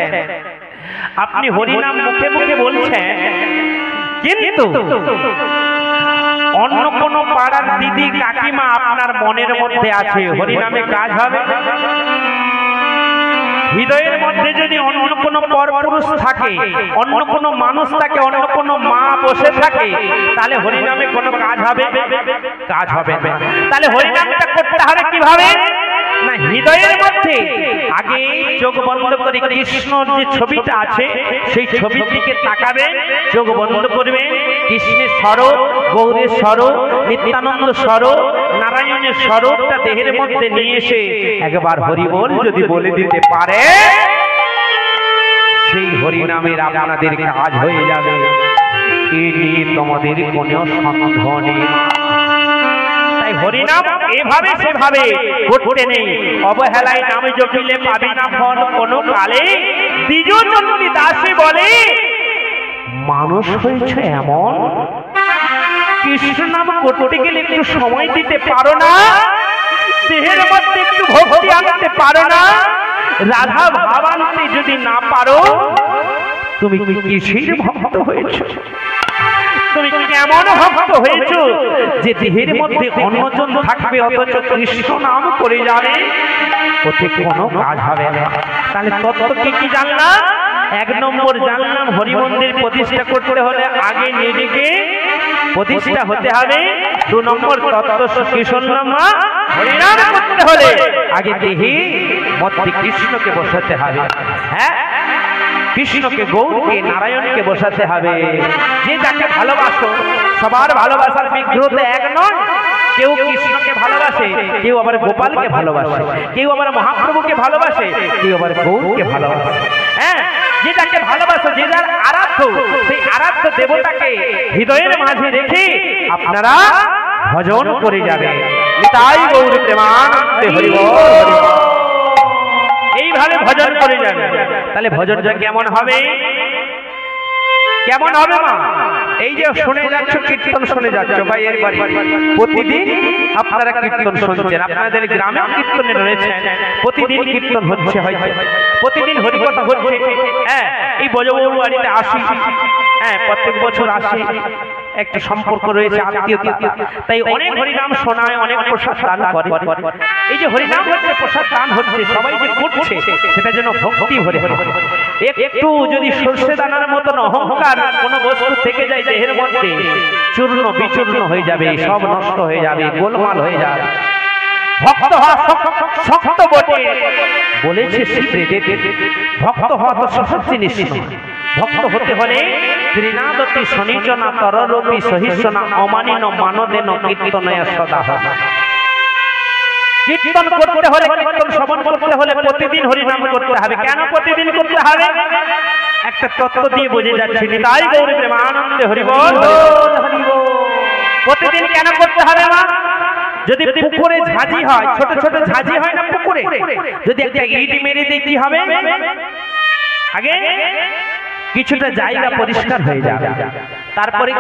আপনি হরি নাম মুখে মুখে বলছেন, কিন্তু অন্য কোন পাড়ার দিদি কাকিমা আপনার মনের মধ্যে আছে, হরি নামে কাজ হবে? হৃদয়ের মধ্যে যদি অন্য কোনো পরপুরুষ থাকে, অন্য কোনো মানুষ থাকে, অন্য কোনো মা বসে থাকে, তাহলে হরিনামে কোনো কাজ হবে? কাজ হবে না। তাহলে হরিনামটা করতে হবে কিভাবে? না, হৃদয়ের মধ্যে আগে চোখ বন্ধ করে কৃষ্ণর যে ছবিটা আছে সেই ছবির দিকে তাকাবেন, চোখ বন্ধ করবেন, কৃষ্ণের স্বরূপ, গৌরের স্বরূপ, নিত্যানন্দ স্বরূপ, নারায়ণের স্বরূপটা দেহের মধ্যে নিয়ে এসে একবার হরি বল যদি বলে দিতে পারে, সেই হরিনামের আপনাদের কাজ হয়ে যাবে। এই নিয়ে তোমাদের কোনো সন্দেহ নেই। তাই হরিনাম এভাবে সেভাবে করতে নেই। অবহেলায় নামে জপিলে পাবি না ফল কোনো কালে। দ্বিজচন্ডী দাসী বলে, মানুষ হয়েছে এমন, কৃষ্ণ নাম করতে গেলে একটু সময় দিতে পারো না? দেহের মধ্যে একটু ভক্তি আনতে পারো না? রাধা ভাব আনতে যদি না পারো, তুমি কিসের ভক্ত হয়েছো? তুমি কেমন ভক্ত হয়েছো যে দেহের মধ্যে অন্যজন থাকবে অথচ কৃষ্ণ নাম করে যাবে? ওতে কোনো কাজ হবে না। তাহলে তত্ত্ব কি জানলাম? 1 নম্বর জানলাম, হরি মন্দির প্রতিষ্ঠা করতে হলে আগে নিজেকে প্রতিষ্ঠা হতে হবে। 2 নম্বর তত্ত্ব কি শুনলাম? হরিনাম করতে হলে আগে দেহে মধ্যে কৃষ্ণকে বসাতে হবে। হ্যাঁ, কৃষ্ণকে, গৌরকে, নারায়ণকে বসাতে হবে। যে যাকে ভালোবাসো, সবার ভালোবাসার বিগ্রহ তো এক নয়। কেউ কৃষ্ণকে ভালোবাসে, কেউ আবার গোপালকে ভালোবাসে, কেউ আবার মহাপ্রভুকে ভালোবাসে, কেউ আবার গৌরকে ভালোবাসে। হ্যাঁ, যে যাকে ভালোবাসো, যে যার আরাধ্য, সেই আরাধ্য দেবতাকে হৃদয়ের মাঝে রেখে আপনারা ভজন করে যাবে। তাই গৌর প্রেমানন্দে হরি বল, হরি বল। এইভাবে ভজন করে যাবে। তাহলে ভজনটা কেমন হবে? কেমন হবে মা? এই যে শুনে যাচ্ছ, কীর্তন শুনে যাচ্ছ ভাইয়ের বাড়ি, প্রতিদিন আপনারা কীর্তন শুনছেন, আপনাদের গ্রামে কীর্তনে রয়েছে, প্রতিদিন কীর্তন হচ্ছে, হয়তো প্রতিদিন হরিকথা হচ্ছে। হ্যাঁ, এই বজবাবুর বাড়িতে আসি, হ্যাঁ প্রত্যেক বছর আসি, একটা সম্পর্ক রয়েছে, আত্মীয়তা। তাই অনেক হরিনাম শোনায়, অনেক প্রসাদ দান করে। এই যে হরিনাম হচ্ছে, প্রসাদ দান হচ্ছে, সবাই যে করছে সেটা যেন ভক্তি ভরে। একটু যদি সর্ষে দানার মতন অহংকার কোনো বস্তু থেকে যায় দেহের মধ্যে, চূর্ণ বিচূর্ণ হয়ে যাবে, সব নষ্ট হয়ে যাবে, গোলমাল হয়ে যাবে। ভক্ত হওয়া শক্ত বটে বলেছে ভক্ত হওয়া তো সহজ জিনিস নয়। ভক্ত হতে হলে ত্রিনাদতি শনিজনা তররূপী সহিষ্ণা অমানিন মানদেন কীর্তনয়া সদা হবে। কীর্তন করতে হলে, কীর্তন শ্রবণ করতে হলে প্রতিদিন হরিনাম করতে হবে। কেন প্রতিদিন করতে হবে? একটা তত্ত্ব দিয়ে বুঝে যাচ্ছে। তাই গৌর প্রেমানন্দে হরি বল, হরি বল। প্রতিদিন কেন করতে হবে মা? যদি পুকুরে ঝাঁঝি হয়, ছোট ছোট ঝাঁঝি হয় না পুকুরে, যদি একটা ইট মেরে দিয়ে কি হবে? আগে কিছুটা জায়গা পরিষ্কার হয়ে যাবে, তারপরে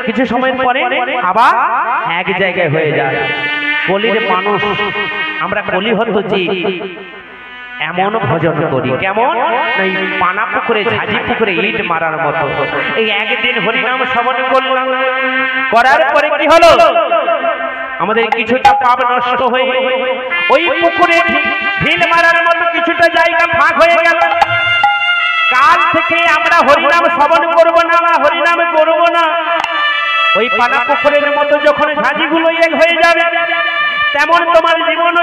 কিছু সময় পরে আবার এক জায়গায় হয়ে যায়। কলির মানুষ আমরা, কলি হতো যে এমন ভজন করি, কেমন? এই পানা পুকুরে, ঝাঁঝি পুকুরে ইট মারার মতো। এই একদিন হরিনাম শ্রবণ করলাম, করার পরে কি হলো? আমাদের কিছুটা পাপ নষ্ট হয়ে ওই পুকুরে ঢিল মারার মতো কিছুটা জায়গা ফাঁক হয়ে গেল। কাল থেকে আমরা হরিনাম শ্রবণ করব না, হরিনাম করব না। ওই পানা পুকুরের মতো যখন ঝাঁঝিগুলো এক হয়ে যাবে, তেমন তোমার জীবন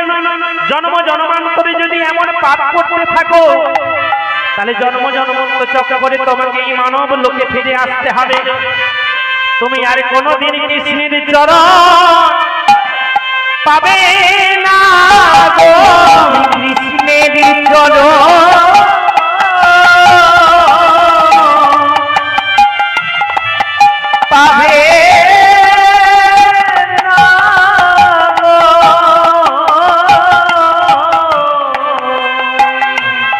জন্ম জন্মান্তরে যদি এমন পাপ করতে থাকো, তাহলে জন্ম জন্মান্তর চক্র করে তোমাকে এই মানব লোকে ফিরে আসতে হবে। তুমি আর কোনোদিন কৃষ্ণের চরণ পাবে না গো, কৃষ্ণের চরণ পাবে না গো।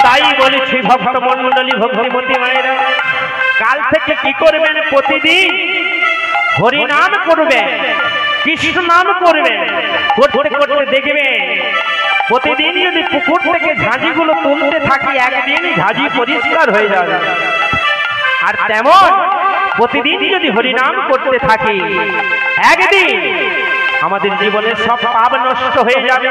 তাই বলেছি ভক্ত মন্ডলী, ভক্তিমতী মায়েরা, কাল থেকে কি করবেন? প্রতিদিন হরিনাম করবেন, কৃষ্ণ নাম করবেন। করতে করতে দেখবেন প্রতিদিন যদি পুকুর থেকে ঝাঁঝিগুলো তুলতে থাকি, একদিন ঝাঁঝি পরিষ্কার হয়ে যাবে। আর তেমন প্রতিদিন যদি হরিনাম করতে থাকি, একদিন আমাদের জীবনের সব পাপ নষ্ট হয়ে যাবে।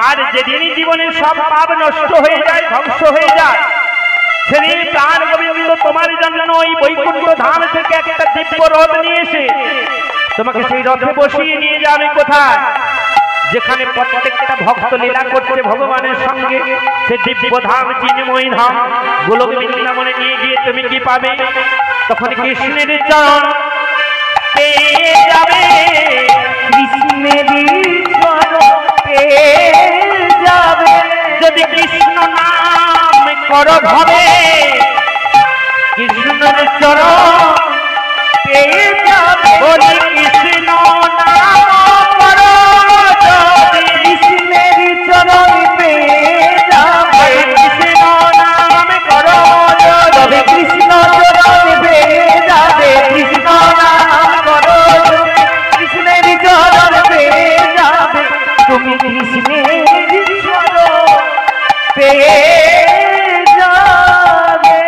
আর যেদিন জীবনের সব পাপ নষ্ট হয়ে যায়, ধ্বংস হয়ে যায়, সেদিন প্রাণ গোবিন্দ তোমার জন্য ওই বৈকুণ্ঠ ধাম থেকে একটা দিব্য রথ নিয়ে এসে তোমাকে সেই রথে বসিয়ে নিয়ে যাবে কোথায়? যেখানে প্রত্যেকটা ভক্ত লীলা করছে ভগবানের সঙ্গে, সে দিব্য ধাম চিন্ময় ধাম গোলক বৃন্দাবনে নিয়ে গিয়ে তুমি কি পাবে? তখন কৃষ্ণের চরণ পেয়ে যাবে, কৃষ্ণের চরণ পেয়ে যাবে। যদি কৃষ্ণ নাম কর ভাবে, কৃষ্ণের চরণ পেয়ে যাবে। বলি কৃষ্ণ নাম কর যদি, কৃষ্ণের চরণ পেয়ে যাবে। কৃষ্ণ নাম কর তবে কৃষ্ণ চরণ পেয়ে যাবে। কৃষ্ণ নাম করো, কৃষ্ণের চরণ পেয়ে যাবে। তুমি কৃষ্ণের চরণ পেয়ে যাবে।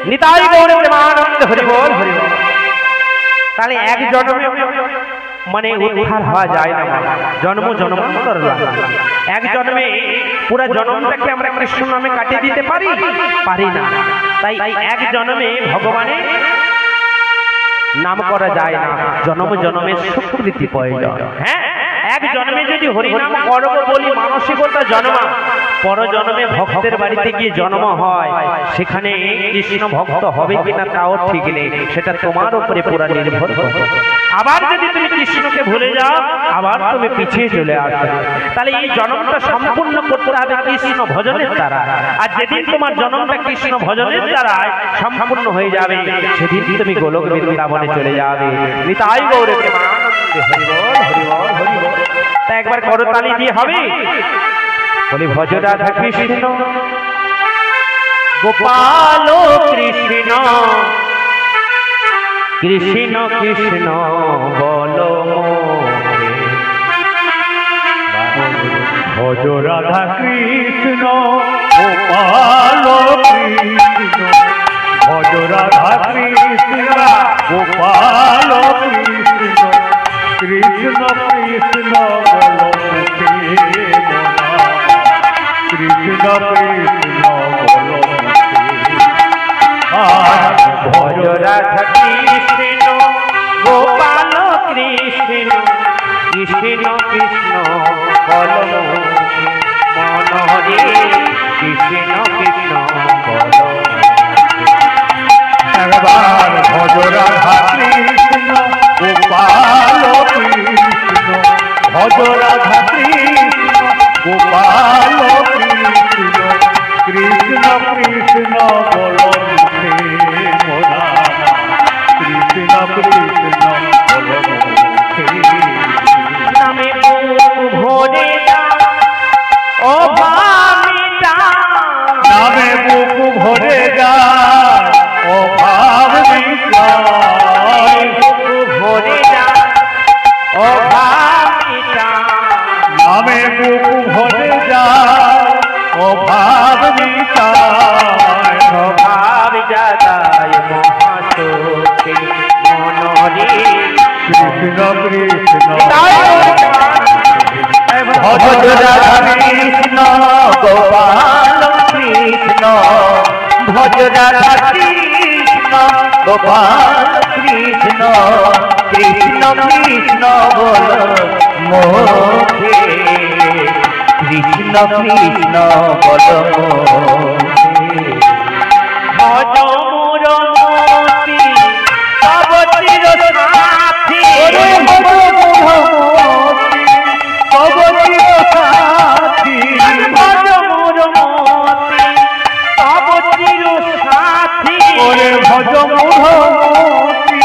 নিতাই গৌর প্রেমানন্দ হরি বল হরি বল। তাহলে এক জন্মে মানে উদ্ধার হওয়া যায় না, জন্ম জন্মান্তর লাগে। এক জন্মে পুরা জন্মটাকে আমরা কৃষ্ণ নামে কাটিয়ে দিতে পারি না। তাই এক জন্মে ভগবানের নাম করা যায় না, জন্ম জন্মের স্বীকৃতি প্রয়োজন। হ্যাঁ, এক জন্মে যদি হরিনাম করব বলি মানসিকতা জন্মা, পর জন্মে ভক্তের বাড়িতে গিয়ে জন্ম হয়, সেখানে কৃষ্ণ ভক্ত হবে কিনা তাও ঠিক নেই, সেটা তোমার উপরে পুরা নির্ভর করে। আবার যদি তুমি কৃষ্ণকে ভুলে যাও, আবার তুমি পিছিয়ে চলে আসবে। তাহলে এই জন্মটা সম্পূর্ণ করতে হবে কৃষ্ণ ভজনের দ্বারা। আর যেদিন তোমার জন্মটা কৃষ্ণ ভজনের দ্বারা সম্পূর্ণ হয়ে যাবে, সেদিন তুমি গোলক বৃন্দাবনে চলে যাবে। নিতাই গৌর প্রেমানন্দে হরি বল হরি বল হরি বল। তা একবার করতালি দিয়ে হবে, বলি ভজ রাধা কৃষ্ণ গোপাল কৃষ্ণ, কৃষ্ণ কৃষ্ণ বল মোরে। ভজ রাধা কৃষ্ণ গোপাল কৃষ্ণ, ভজ রাধা কৃষ্ণ গোপাল কৃষ্ণ, কৃষ্ণ কৃষ্ণ বল মুখে মোরা, কৃষ্ণ কৃষ্ণ বল মুখে। আর ভজ রাধা কৃষ্ণ গোপাল কৃষ্ণ, কৃষ্ণ কৃষ্ণ বল মোরে। মনোহরি কৃষ্ণ কৃষ্ণ বল মোরে। একবার ভজ রাধা কৃষ্ণ গোপাল কৃষ্ণ, ভজ রাধা কৃষ্ণ গোপাল কৃষ্ণ, কৃষ্ণ কৃষ্ণ বল মুখে মোরা, কৃষ্ণ কৃষ্ণ বল মুখে। নামে বুক ভরে যায় ও ভামিতা, নামে বুক ভরে যায় অভাব মিটায়, বুক ভরে যায় ও ভামিতা, নামে বুক ভরে যায় অভাব মিটায়, স্বভাব জাগায় মহাশোকে মনোহরি। কৃষ্ণ কৃষ্ণ ভজ রাধা কৃষ্ণ গোপাল কৃষ্ণ, ভজ রাধা কৃষ্ণ গোপাল কৃষ্ণ, কৃষ্ণ কৃষ্ণ বল মোরে, কৃষ্ণ কৃষ্ণ বল মোরে। ভজ মোর মতি তব চির সাথী, ভজ মোর মতি তব চির সাথী, ওরে ভজ মোহমতি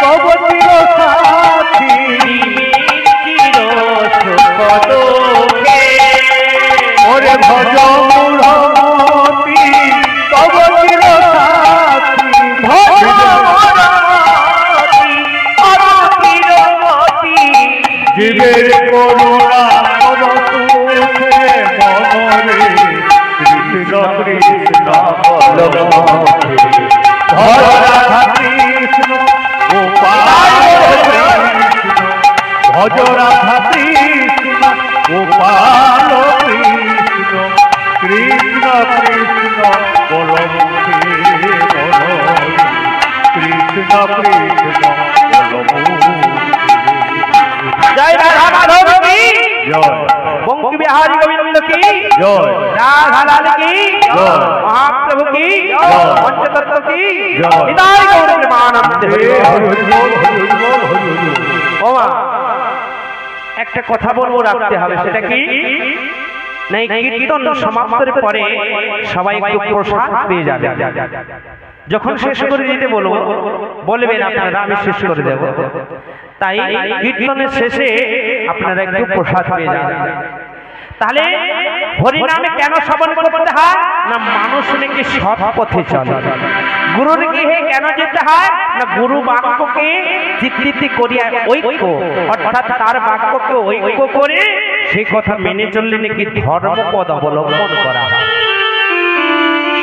তব চির সাথী, চির সুখ দুঃখে, ওরে ভজ মোহমতি তব চির সাথী, কৃষ্ণ কৃষ্ণ বলো মূর্তি। জয় রাধা মাধব কি জয় বঙ্কি বিহারী গোবিন্দ কি জয় রাধা লাল কি জয় মহাপ্রভু কি জয় পঞ্চতত্ত্ব কি জয় হৃদয় গৌর প্রেমানন্দ হরি হরি বল হরি বল হরি বল। ও মা একটা কথা বলবো রাখতে হবে, সেটা কি না কীর্তন সমাপ্তির পরে সবাই একটু প্রসাদ পেয়ে যাবে। যখন শেষ করে দিতে বলবো বলবেন আপনারা আমি শেষ করে দেব, তাই কীর্তনের শেষে আপনারা একটু প্রসাদ পেয়ে যাবেন। তাহলে হরিনামে কেন শ্রবণ করতে হয় না মানুষ নাকি সৎ পথে চলে। গুরুর গৃহে কেন যেতে হয় না গুরু বাক্যকে স্বীকৃতি করিয়া ঐক্য অর্থাৎ তার বাক্যকে ঐক্য করে সেই কথা মেনে চললে নাকি ধর্মপদ অবলম্বন করা হয়।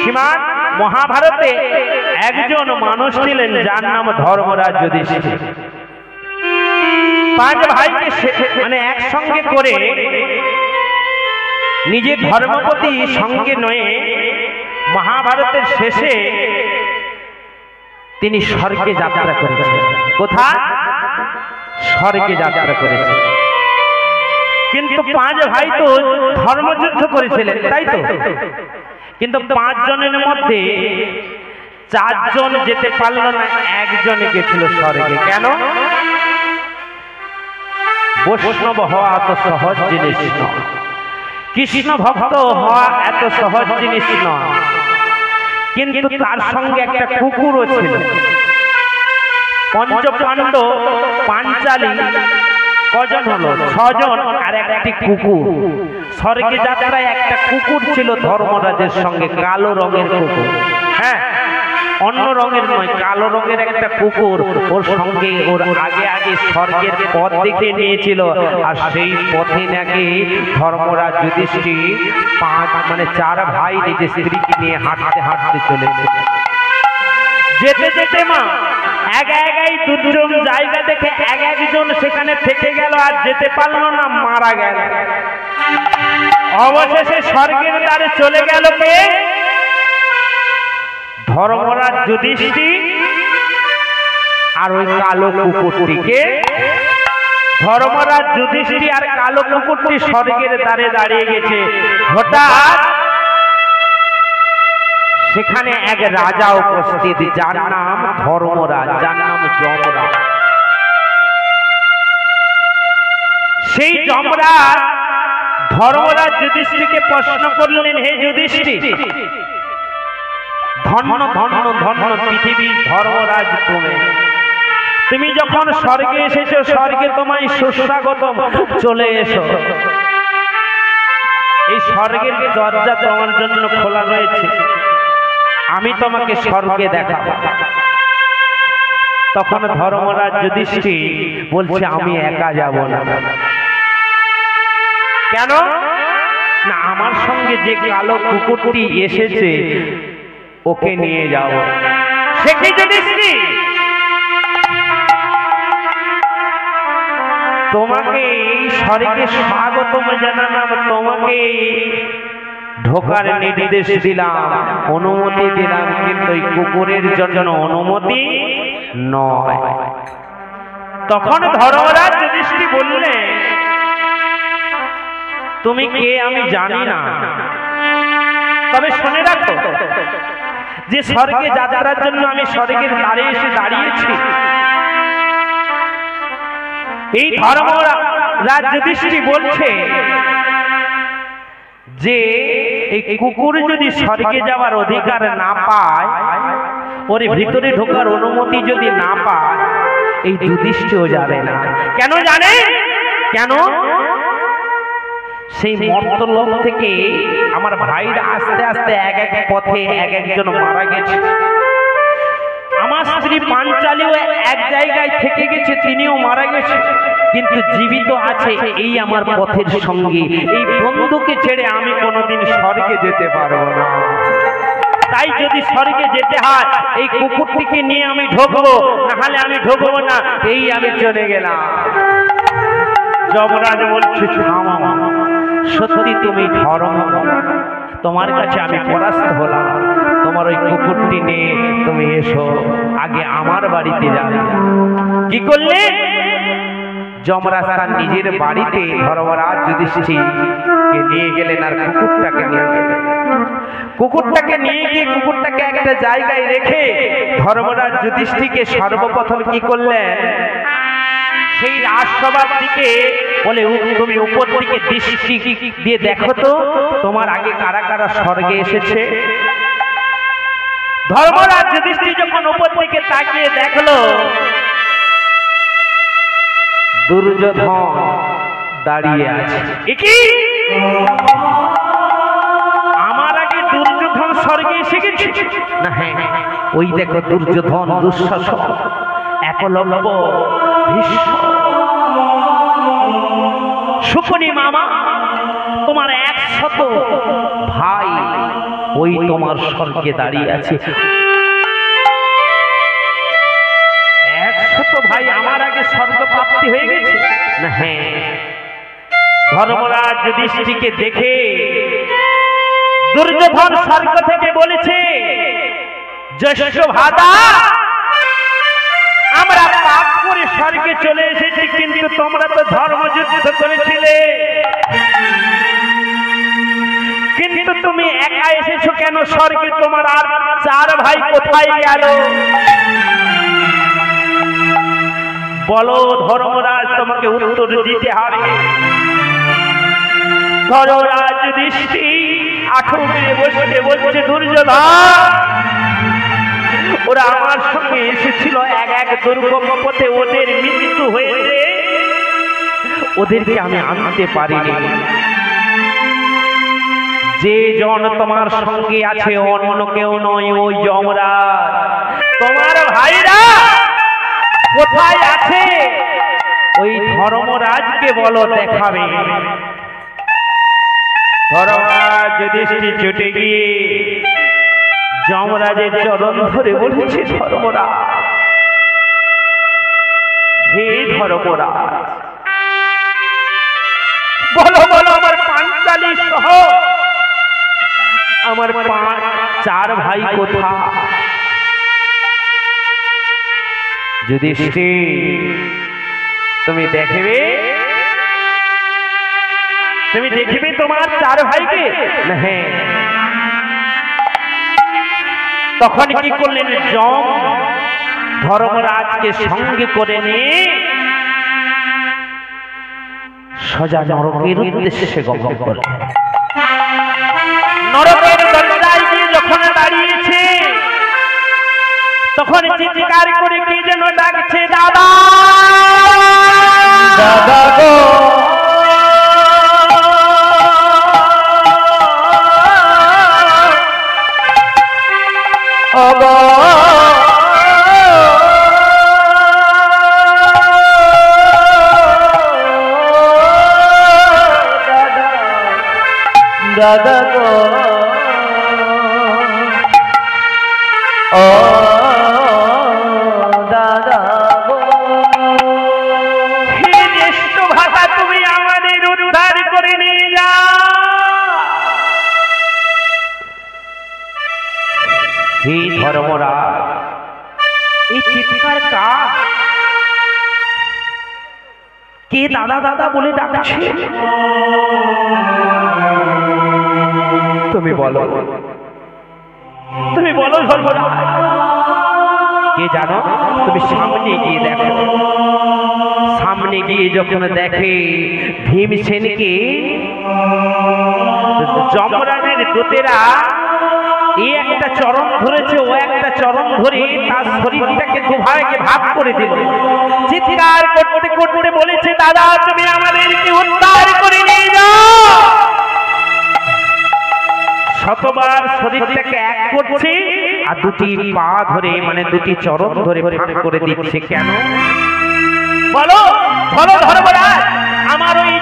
শ্রীমান মহাভারতে একজন মানুষ ছিলেন যার নাম ধর্মরাজ যুধিষ্ঠির। পাঁচ ভাইকে মানে একসঙ্গে করে নিজের ধর্মপতি সঙ্গে নয়ে মহাভারতের শেষে তিনি স্বর্গে যাত্রা করেছেন। কোথায়? স্বর্গে যাত্রা করেছেন। কিন্তু পাঁচ ভাই তো ধর্মযুদ্ধ করেছিলেন, তাই তো? কিন্তু পাঁচ জনের মধ্যে চারজন যেতে পারল না, একজনে গেছিল স্বর্গে। কেন? বৈষ্ণব হওয়া এত সহজ জিনিস নয়, কৃষ্ণ ভক্ত হওয়া এত সহজ জিনিস নয়। কিন্তু তার সঙ্গে একটা কুকুরও ছিল। পঞ্চপাণ্ডব পাঞ্চালী কজন হলো? 6 জন আর একটি কুকুর। স্বর্গে যাত্রায় একটা কুকুর ছিল ধর্মরাজের সঙ্গে, কালো রঙের কুকুর। হ্যাঁ, অন্য রঙের নয়, কালো রঙের একটা কুকুর ওর সঙ্গে ওর আগে আগে স্বর্গের পথ দেখে নিয়েছিল। আর সেই পথে নাকি ধর্মরাজ যুধিষ্ঠির মানে 4 ভাই নিজের স্ত্রীকে নিয়ে হাঁটতে হাঁটতে চলেছে। যেতে যেতে মা এক একাই দুর্গম জায়গা দেখে একজন সেখানে থেকে গেল, আর যেতে পারলো না, মারা গেল। অবশেষে স্বর্গের দ্বারে চলে গেল কে? ধর্মরাজ যুধিষ্ঠির আর ওই কালো কুকুরটিকে। ধর্মরাজ যুধিষ্ঠির আর কালো কুকুরটি স্বর্গের দ্বারে দাঁড়িয়ে গেছে। হঠাৎ সেখানে এক রাজা উপস্থিত, যার নাম ধর্মরাজ, যার নাম যমরাজ। সেই যমরাজ ধর্মরাজ যুধিষ্ঠিরকে প্রশ্ন করলেন, হে যুধিষ্ঠির, ধন্য ধন্য ধন্য পৃথিবীর ধর্মরাজ তুমি যখন স্বর্গে এসেছো, স্বর্গে তোমায় সুস্বাগতম, চলে এসো। এই স্বর্গের দরজা তোমার জন্য খোলা রয়েছে, আমি তোমাকে স্বর্গে দেখাবো। তখন ধর্মরাজ যুধিষ্ঠির বলছে, আমি একা যাব না। কেন না, আমার সঙ্গে যে কালো কুকুরটি এসেছে ওকে নিয়ে যাও। সে কি যুধিষ্ঠির? তোমাকে এই স্বর্গে স্বাগতম জানালাম, তোমাকে ঢোকার নির্দেশ দিলাম, অনুমতি দিলাম, কিন্তু এই কুকুরের জন্য অনুমতি নয়। তখন ধর্মরাজ যুধিষ্ঠির বললেন, তুমি কে আমি জানি না, তবে শুনে রাখো যে স্বর্গে যাত্রার জন্য আমি স্বর্গের দ্বারে এসে দাঁড়িয়েছি। এই ধর্মরাজ যুধিষ্ঠির বলছে যে এই কুকুর যদি স্বর্গে যাওয়ার অধিকার না পায়, ওর ভিতরে ঢোকার অনুমতি যদি না পায়, এই যুধিষ্ঠিরও যাবে না। কেন জানে? কেন? সেই মর্তলোক থেকে আমার ভাইরা আস্তে আস্তে এক এক পথে এক একজন মারা গেছে। আমার স্ত্রী পাঞ্চালীও এক জায়গায় থেকে গেছে, তিনিও মারা গেছে, কিন্তু জীবিত আছে এই আমার পথের সঙ্গী। এই বন্ধুকে ছেড়ে আমি কোনোদিন স্বর্গে যেতে পারবো না। তাই যদি স্বর্গে যেতে হয়, এই কুকুরটিকে নিয়ে আমি ঢুকবো, নাহলে আমি ঢুকবো না, এই আমি চলে গেলাম। যমরাজ বলছে, সত্যি তুমি ধর্ম, তোমার কাছে আমি পরাস্ত হলাম, তোমার ওই কুকুরটি নিয়ে তুমি এসো, আগে আমার বাড়িতে যাবে। কি করলে? যমরাজ তার নিজের বাড়িতে ধর্মরাজ যুধিষ্ঠিরকে নিয়ে গেলেন আর কুকুরটাকে নিয়ে গেলেন। কুকুরটাকে নিয়ে গিয়ে কুকুরটাকে একটা জায়গায় রেখে ধর্মরাজ যুধিষ্ঠিরকে সর্বপ্রথম কি করলেন? সেই রাজসভার দিকে বলে, তুমি উপর দিকে দৃষ্টি দিয়ে দেখো তো তোমার আগে কারা কারা স্বর্গে এসেছে। ধর্মরাজ যুধিষ্ঠির যখন উপর দিকে তাকিয়ে দেখলো দুর্যোধন দাঁড়িয়ে আছে। কি আমার আগে দুর্যোধন স্বর্গে এসে গেছে? না, হ্যাঁ, ওই দেখো দুর্যোধন, দুঃশাসন, একলব্য, ভীষ্ম, শকুনি মামা, তোমার 100 ভাই ওই তোমার স্বর্গে দাঁড়িয়ে আছে। 100 ভাই আমার আগে স্বর্গ প্রাপ্তি হয়ে গেছে? না, হ্যাঁ। ধর্মরাজ যুধিষ্ঠিরকে দেখে দুর্যোধন স্বর্গ থেকে বলেছে, জ্যেষ্ঠ ভ্রাতা, আমরা পাপ করে স্বর্গে চলে এসেছি, কিন্তু তোমরা তো ধর্মযুদ্ধ করেছিলে, কিন্তু তুমি একা এসেছো কেন স্বর্গে? তোমার আর 4 ভাই কোথায় গেল? বলো ধর্মরাজ, তোমাকে উত্তর দিতে হবে। ধর্মরাজ যুধিষ্ঠির আঁঠু মেরে বসে দুর্যোধন, ওরা আমার সঙ্গে এসেছিল এক দুর্গম পথে, ওদের মৃত্যু হয়েছে, ওদেরকে আমি আনতে পারিনি। যে জন তোমার সঙ্গে আছে অন্য কেউ নয়, ওই যমরাজ। তোমার ভাইরা কোথায় আছে? ওই ধর্মরাজকে বলো দেখাবে। ধর্মরাজ যুধিষ্ঠির ছুটে গিয়ে যমরাজের চরণ ধরে বলেছে, ধর্মরাজ, হে ধর্মরাজ, বলো বলো আমার পাঞ্চালী সহ আমার 4 ভাই কোথায়? যুধিষ্ঠির, তুমি দেখবে তোমার 4 ভাইকে? না, হ্যাঁ। তখন কি করলেন? যম ধর্মরাজকে সঙ্গে করে নিয়ে সোজা নরকের উদ্দেশ্যে গমন করলেন। নরকের দরজায় গিয়ে যখন দাঁড়িয়েছে তখন চিৎকার করে কে যেন ডাকছে, দাদা, দাদা গো, দাদা গো, ও দাদা গো, হে জ্যেষ্ঠ ভ্রাতা, তুমি আমাদের উদ্ধার করে নিয়ে যাও। হে ধর্মরাজ, এই চিৎকার কার? কে দাদা দাদা বলে ডাকছে? তুমি বলো, তুমি বলো ধর্মরাজ, কে জানো? তুমি সামনে গিয়ে দেখো। সামনে গিয়ে যখন দেখে ভীমসেনকে যমরাজের দূতেরা এই একটা চরণ ধরেছে, ও একটা চরণ ধরে তার শরীরটাকে দুভাগে ভাগ করে দিল। চিৎকার করতে করতে বলেছে, দাদা, তুমি আমাদেরকে উদ্ধার করে নিয়ে যাও। শতবার শরীরটাকে এক করছে আর 2টি পা ধরে, মানে 2টি চরণ ধরে ভাগ করে দিচ্ছে। কেন বলো বলো ধর্মরাজ? আমার ওই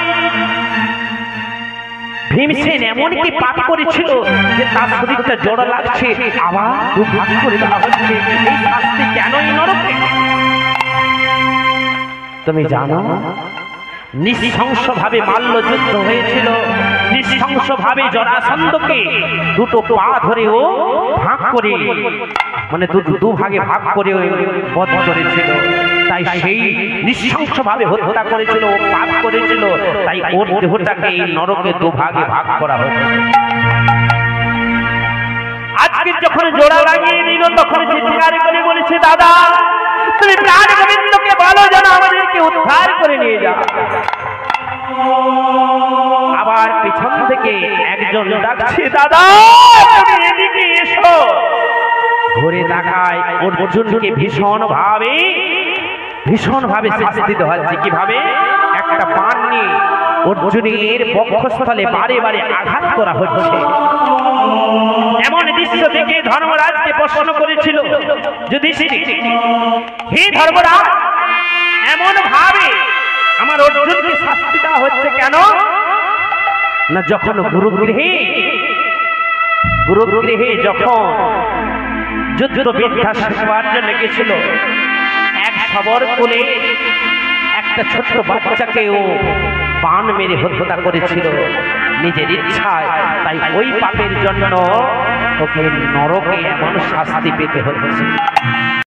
ভীমসেন এমন কি পাপ করেছিল যে তার শরীরটা জড় লাগছে, আবার ভাগ করে দেওয়া হচ্ছে? এই শাস্তি কেন এই নরকে? তুমি জানো নৃশংসভাবে মাল্য যুদ্ধ হয়েছিল, নৃশংসভাবে জরাসন্ধকে দুটো পা ধরে ও ভাগ করে, মানে দুভাগে ভাগ করে বধ করেছিল। তাই সেই নৃশংসভাবে হত্যা করেছিল, ও পাপ করেছিল, তাই ওর দেহটাকে এই নরকে দুভাগে ভাগ করা হয়েছে। আজকে যখন জোড়া লাগিয়ে দিল তখন চিৎকার করে বলেছে, দাদা তুমি প্রাণ গোবিন্দকে বলো যেন আমাদেরকে উদ্ধার করে নিয়ে যাও। আবার পিছন থেকে একজন ডাকছে, দাদা তুমি এদিকে এসো। ঘুরে তাকায়, অর্জুনকে ভীষণ ভাবে শাস্তি দেওয়া হচ্ছে। কিভাবে? একটা বাণ নিয়ে অর্জুনের বক্ষস্থলে বারে বারে আঘাত করা হচ্ছে। এমন দৃশ্য দেখে ধর্মরাজকে প্রশ্ন করেছিল যুধিষ্ঠির, হে ধর্মরাজ, এমন ভাবে আমার অর্জুনকে শাস্তি দেওয়া হচ্ছে কেন? না, যখন গুরুগৃহে যখন যুদ্ধ বিদ্যা শিখবার জন্য গেছিল, এক সবর কোলে একটা ছোট্ট বাচ্চাকে ও বাণ মেরে হত্যা করেছিল নিজের ইচ্ছায়। তাই ওই পাপের জন্য ওকে নরকে এমন শাস্তি পেতে হচ্ছে।